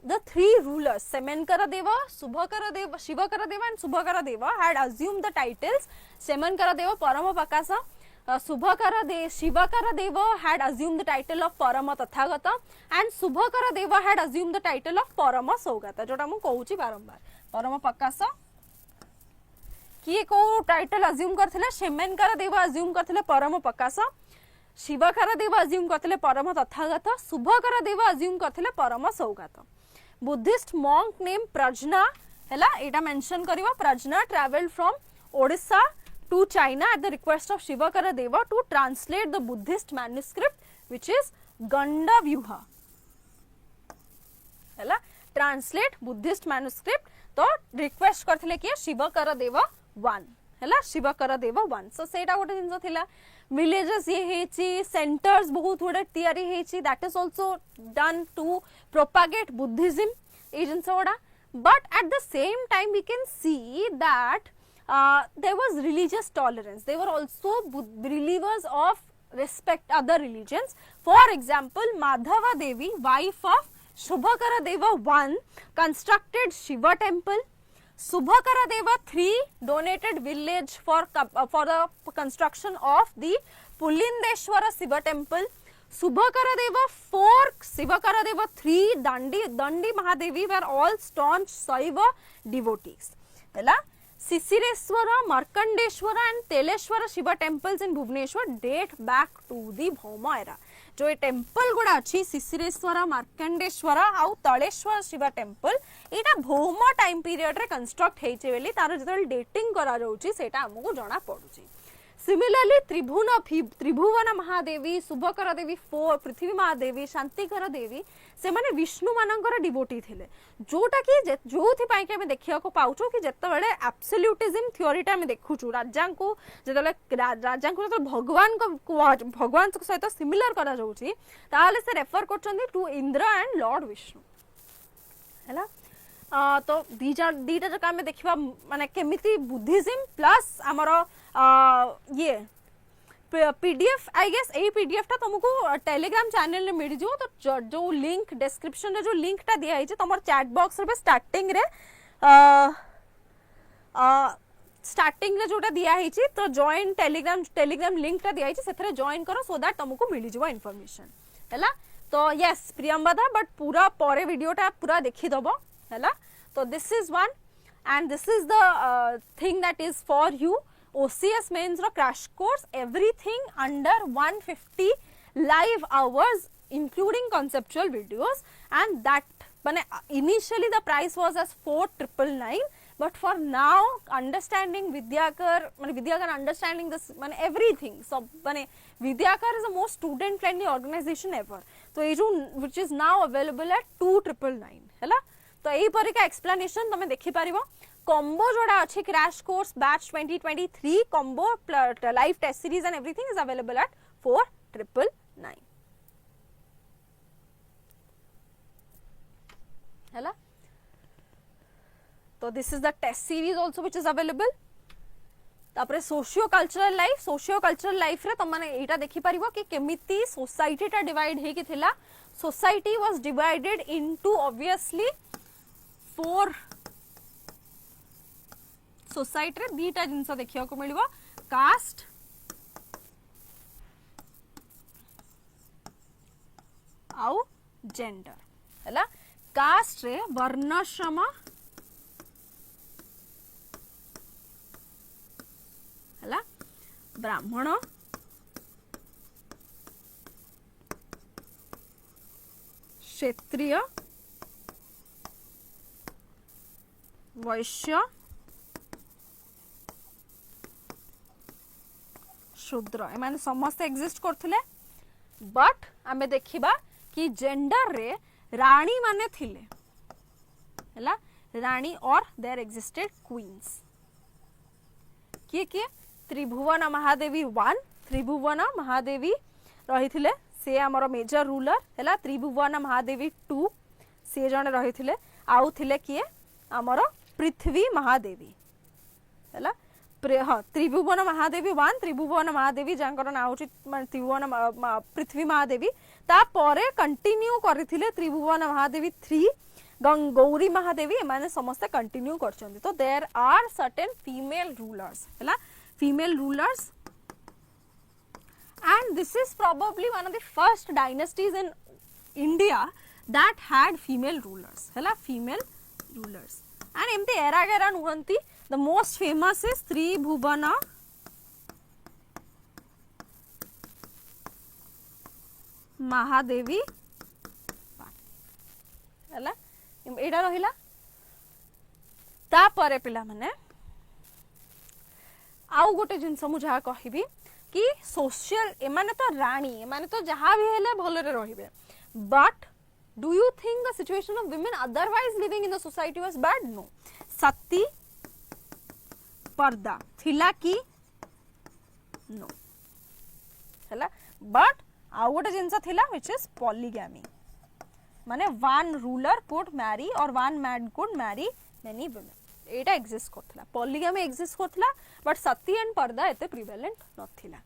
the three rulers Shemenkara Deva, Shubhakara Deva, Shivakara Deva and Shubhakara Deva had assumed the titles. Shemenkara Deva Parama Prakasa, Shivakara Deva had assumed the title of Parama Tathagata and Shubhakara Deva had assumed the title of Parama Saugata. जोटा मु कहूची बारंबार Parama Prakasa किए को title assume करथिले Shemenkara Deva assume करथिले Parama Prakasa, Shivakara Deva assume करथिले परम तथागत, शुभकर देव assume करथिले परम सौगात. Buddhist monk named Prajna हैला एटा mention करिवा. Prajna traveled from Odisha to China at the request of Shivakara Deva to translate the Buddhist manuscript which is Ganda Vyuha. हैला translate Buddhist manuscript तो request करथिले कि Shivakara Deva 1 हैला Shivakara Deva 1. So सेटा गोटे जिंस थिला villages ये हेची, centers बहुत गुडे तयारी हेची, that is also done to propagate Buddhism A jeans गुडा. But at the same time we can see that there was religious tolerance. They were also believers of respect other religions. For example, Madhava Devi, wife of Shubhakara Deva I, constructed Shiva temple. Subhakara Deva 3 donated village for the construction of the Pulindeshwara Shiva temple. Subhakara Deva 4, Shivakara Deva 3, Dandi Mahadevi were all staunch Saiva devotees. Hela Sisireshwara, Markandeshwara and Teleshwara Shiva temples in Bhubaneswar date back to the Bhauma era. जो ये temple गुड़ा अच्छी सिसिरेश्वर मार्कंडेश्वर आउ तलेश्वर Shiva temple यहाँ भौम time period रे construct होइचे बेली तार जो डेटिंग करा जाउची सेटा हमको जना पड़ुची. सिमिलरली त्रिभुवन महादेवी, शुभकर देवी 4, पृथ्वी महादेवी, शांतिकर देवी से माने विष्णु मानकर डिवोटी थिले, जोटा कि जोथि पाई के हम देखिया को पाउचो कि जत्ते बेले एब्सोल्यूटिज्म थ्योरीटा हम देखुचु राजा को जतले भगवान को सहित सिमिलर करा जाउची ताले से रेफर करचंदी to Indra and lord Vishnu. हैला तो दीटा जका हम देखिबा माने केमिति बुद्धिज्म प्लस हमरो ये PDF I guess a PDF टा तुमको टेलीग्राम चैनल में मिल जो तो जो लिंक डिस्क्रिप्शन रे जो लिंक टा दिया है तुम चैट बॉक्स रे स्टार्टिंग रे जोटा दिया है तो जॉइन टेलीग्राम लिंक टा दिया है सेथरे जॉइन करो सो दैट तुमको मिल जो इन्फॉर्मेशन हैला. तो यस प्रियंवदा बट पूरा परे वीडियो टा पूरा देखि दबो हैला. तो this is one and this is the thing that is for you. OCS means ro crash course, everything under 150 live hours including conceptual videos, and that mane initially the price was as 4,999 but for now understanding Vidyakar understanding this mane everything, so mane Vidyakar is the most student friendly organization ever, so which is now available at 2,999 हैला. तो यही परिका explanation तमे देखि पारिबो. Combo जोड़ा अच्छे crash course batch 2023 combo live test series and everything is available at 4,999 हैला. तो this is the test series also which is available. तापरे सोशियो कल्चरल लाइफ रे तमने एटा देखि परिबो कि केमिति सोसाइटी टा डिवाइड हे कि थिला. Society was divided into obviously 4 society रे दीटा जिनस देखिया को मिलिबो. कास्ट, आउ जेंडर हैला. कास्ट रे वर्णाश्रम हैला, ब्राह्मण, क्षत्रिय, वैश्य, शूद्र एमाने समस्त एग्जिस्ट करथिले. बट आमे देखिबा कि जेंडर रे रानी माने थिले हैला. रानी और देयर एग्जिस्टेड क्वींस किए त्रिभुवन महादेवी 1, त्रिभुवन महादेवी रहिथिले से हमर मेजर रूलर हैला. त्रिभुवन महादेवी 2 से जने रहिथिले. आउ थिले किए हमर पृथ्वी महादेवी हैला. त्रिभुवन महादेवी 1, त्रिभुवन महादेवी जांकर ना होची त्रिभुवन पृथ्वी महादेवी. ता परे कंटिन्यू करथिले त्रिभुवन महादेवी 3, गौरी महादेवी माने समस्त कंटिन्यू करछन्ती. तो there are certain female rulers हैला, female rulers, and this is probably one of the first dynasties in India that had female rulers हैला, female rulers. and एमती एरा गेरा नुहंती. The most famous is Tribhuvana Mahadevi हैला. एडा रहिला. ता परे पिला माने आउ गोटे जिनस मु जहा कहिबी कि सोशल एमाने तो रानी एमाने तो जहा भी हेले भलरे रहिबे. But do you think the situation of women otherwise living in the society was bad? No. सती पर्दा थिला कि नो हैला. बट आउ गोटे जिनस थिला व्हिच इज पॉलीगैमी माने one ruler could marry or one man could marry many women. एटा एग्जिस्ट करथला, पॉलीगैमी एग्जिस्ट करथला बट सती एंड पर्दा एते प्रिवेलेंट नथिला.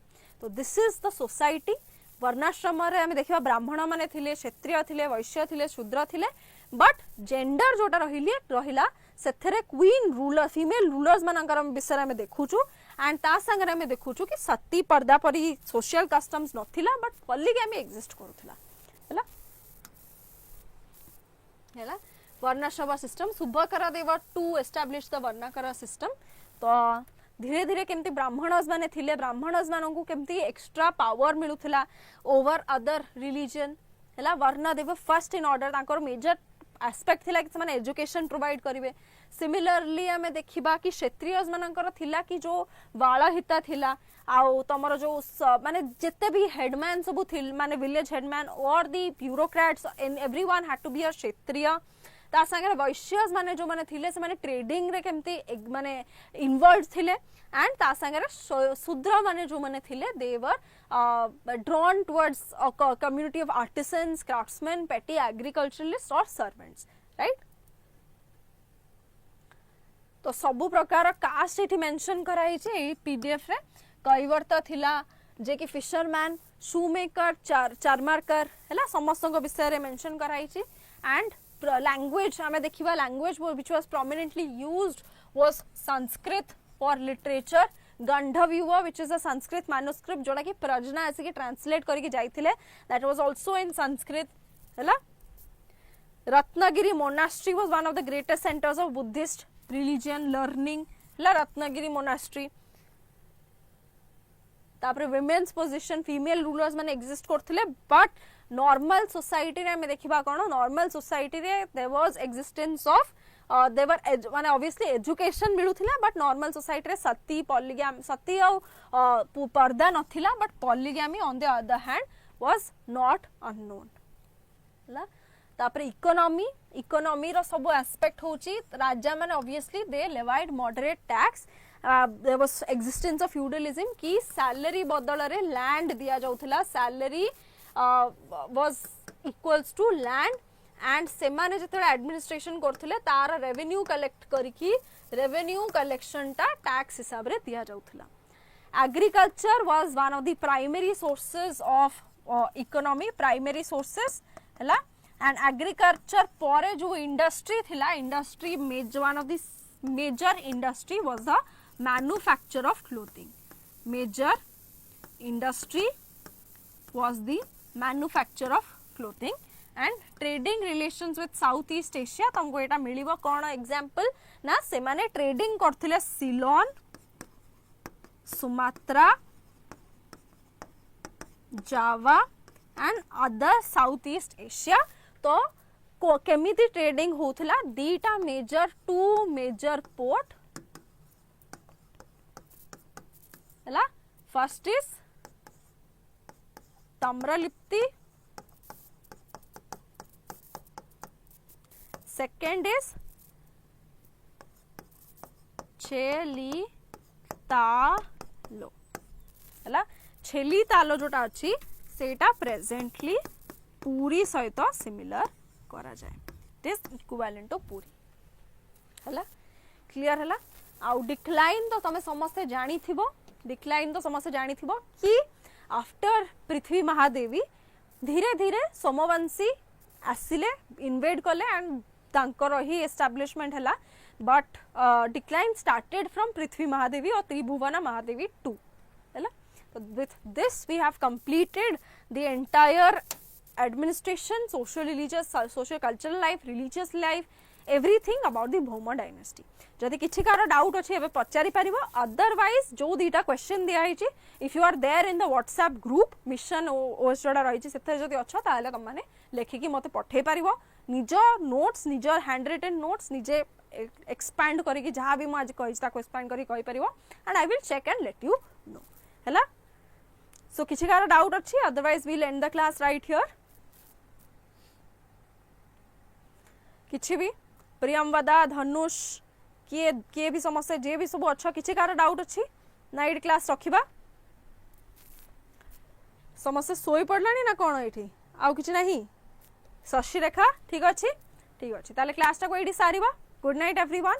तो दिस इज द सोसाइटी. वर्णाश्रम रे हम देखिबा ब्राह्मण माने थिले, क्षत्रिय थिले, वैश्य थिले, शूद्र थिले. बट जेंडर जोटा रहिला सेथरे क्वीन रूलर फीमेल रूलर्स मानकर विषय में देखुचु एंड ता संगे में देखुचु कि सती पर्दा परी सोशल कस्टम्स नथिला बट पॉलीगैमी एग्जिस्ट करूथला हैला हैला वर्णाश्रम system Shubhakara Deva to establish the वर्णाकर सिस्टम तो धीरे धीरे केमती ब्राह्मणस माने थिले ब्राह्मणस मानकू केमती एक्स्ट्रा पावर मिलुथला ओवर अदर रिलीजन हैला वर्णदेव फर्स्ट इन ऑर्डर तांकर मेजर एस्पेक्ट थिला कि माने एजुकेशन प्रोवाइड करिवे सिमिलरली हमें देखिबा कि क्षत्रियस मानकर थिला कि जो बाळहिता थिला आउ तमरो जो माने जत्ते भी हेडमैन सब थिल माने village headman or the bureaucrats in everyone had to be a kshatriya ता संगे वैश्यस माने जो माने थिले से माने ट्रेडिंग रे केमती माने इन्वॉल्व थिले एंड ता संगे शूद्र माने जो माने थिले they were drawn towards a community of artisans craftsmen petty agriculturalist और सर्वेंट्स राइट तो सबु प्रकार कास्ट एठी मेंशन कराई छे पीडीएफ रे कैवर्त थिला जे कि फिशरमैन शूमेकर चार्मार्कर हैला समस्त विषय रे मेंशन कराई छे एंड language हमें देखिबा language which was prominently used was Sanskrit for literature Gandhavyuva which is a Sanskrit manuscript जोड़ा कि प्रजना ऐसे कि translate करके जाइथिले that was also in Sanskrit हैला Ratnagiri monastery was one of the greatest centers of Buddhist religion learning हैला Ratnagiri monastery तापर women's position female rulers माने exist करथिले but नॉर्मल सोसाइटी रे हमें देखिबा कोन नॉर्मल सोसाइटी रे देयर वाज एक्जिस्टेंस ऑफ देवर माने ऑब्वियसली एजुकेशन मिलुथिला बट नॉर्मल सोसाइटी रे सती पॉलीगैम सती और पर्दा नथिला but polygamy on the other hand was not unknown हला तापर इकोनॉमी रो सब एस्पेक्ट होची राजा माने obviously they levied moderate tax there was existence of feudalism की सैलरी बदल रे लैंड दिया जाउथिला salary was equals to land and सेमाने जतले एडमिनिस्ट्रेशन करथिले तार रेवेन्यू कलेक्ट करिकी रेवेन्यू कलेक्शन ता टैक्स हिसाब रे दिया जाउथिला agriculture was one of the primary sources of economy primary sources हला एंड एग्रीकल्चर परे जो इंडस्ट्री थिला industry one of the major industry was the manufacture of clothing major industry was the manufacture of clothing and trading relations with Southeast Asia तुमको एटा मिलिबो कोन example ना से माने trading करथिले Ceylon Sumatra Java and other South East Asia तो केमिति trading होथला दीटा major two major port हला first is Tamralipti second is Chelitalo हला छेलीतालो जोटा अछि सेटा प्रेजेंटली पूरी सहित सिमिलर करा जाय इट इज इक्विवेलेंट टू पूरी हला क्लियर हला आउ डिक्लाइन तो तमे समस्त जानि थिबो डिक्लाइन तो समस्त जानि थिबो कि आफ्टर पृथ्वी महादेवी धीरे धीरे सोमवंशी आसिले इन्वेड कले एंड तांकर ही एस्टैब्लिशमेंट हला but decline started from Prithvi Mahadevi और त्रिभुवन महादेवी टू हला तो with this we have completed the entire administration social religious social cultural life religious life everything about the Bhauma dynasty जदि किछि कार डाउट अछि एबे पचारि परिबो अदरवाइज जो दीटा क्वेश्चन दिया हिची if you are there in the WhatsApp group mission OS जोडा रहिची सेथे जदि अछ ताले तुम माने लेखि कि मते पठै परिबो निज नोट्स निज हैंड रिटन नोट्स निजे एक्सपैंड करी कि जहां भी म आज कहि ता को एक्सपैंड करी कहि परिबो and I will check and let you know हैला सो किछि कार डाउट अछि otherwise we will end the class right here किछि भी प्रियमवदा धनुष किए भी समस्या जे भी सब अच्छा किछि कार डाउट अछि नाइट क्लास रखिबा समस्या सोई पड़लानी ना कोन एठी आउ किछि नाही शशि रेखा ठीक अछि ताले क्लास टा को एठी सारिबा गुड नाइट एवरीवन।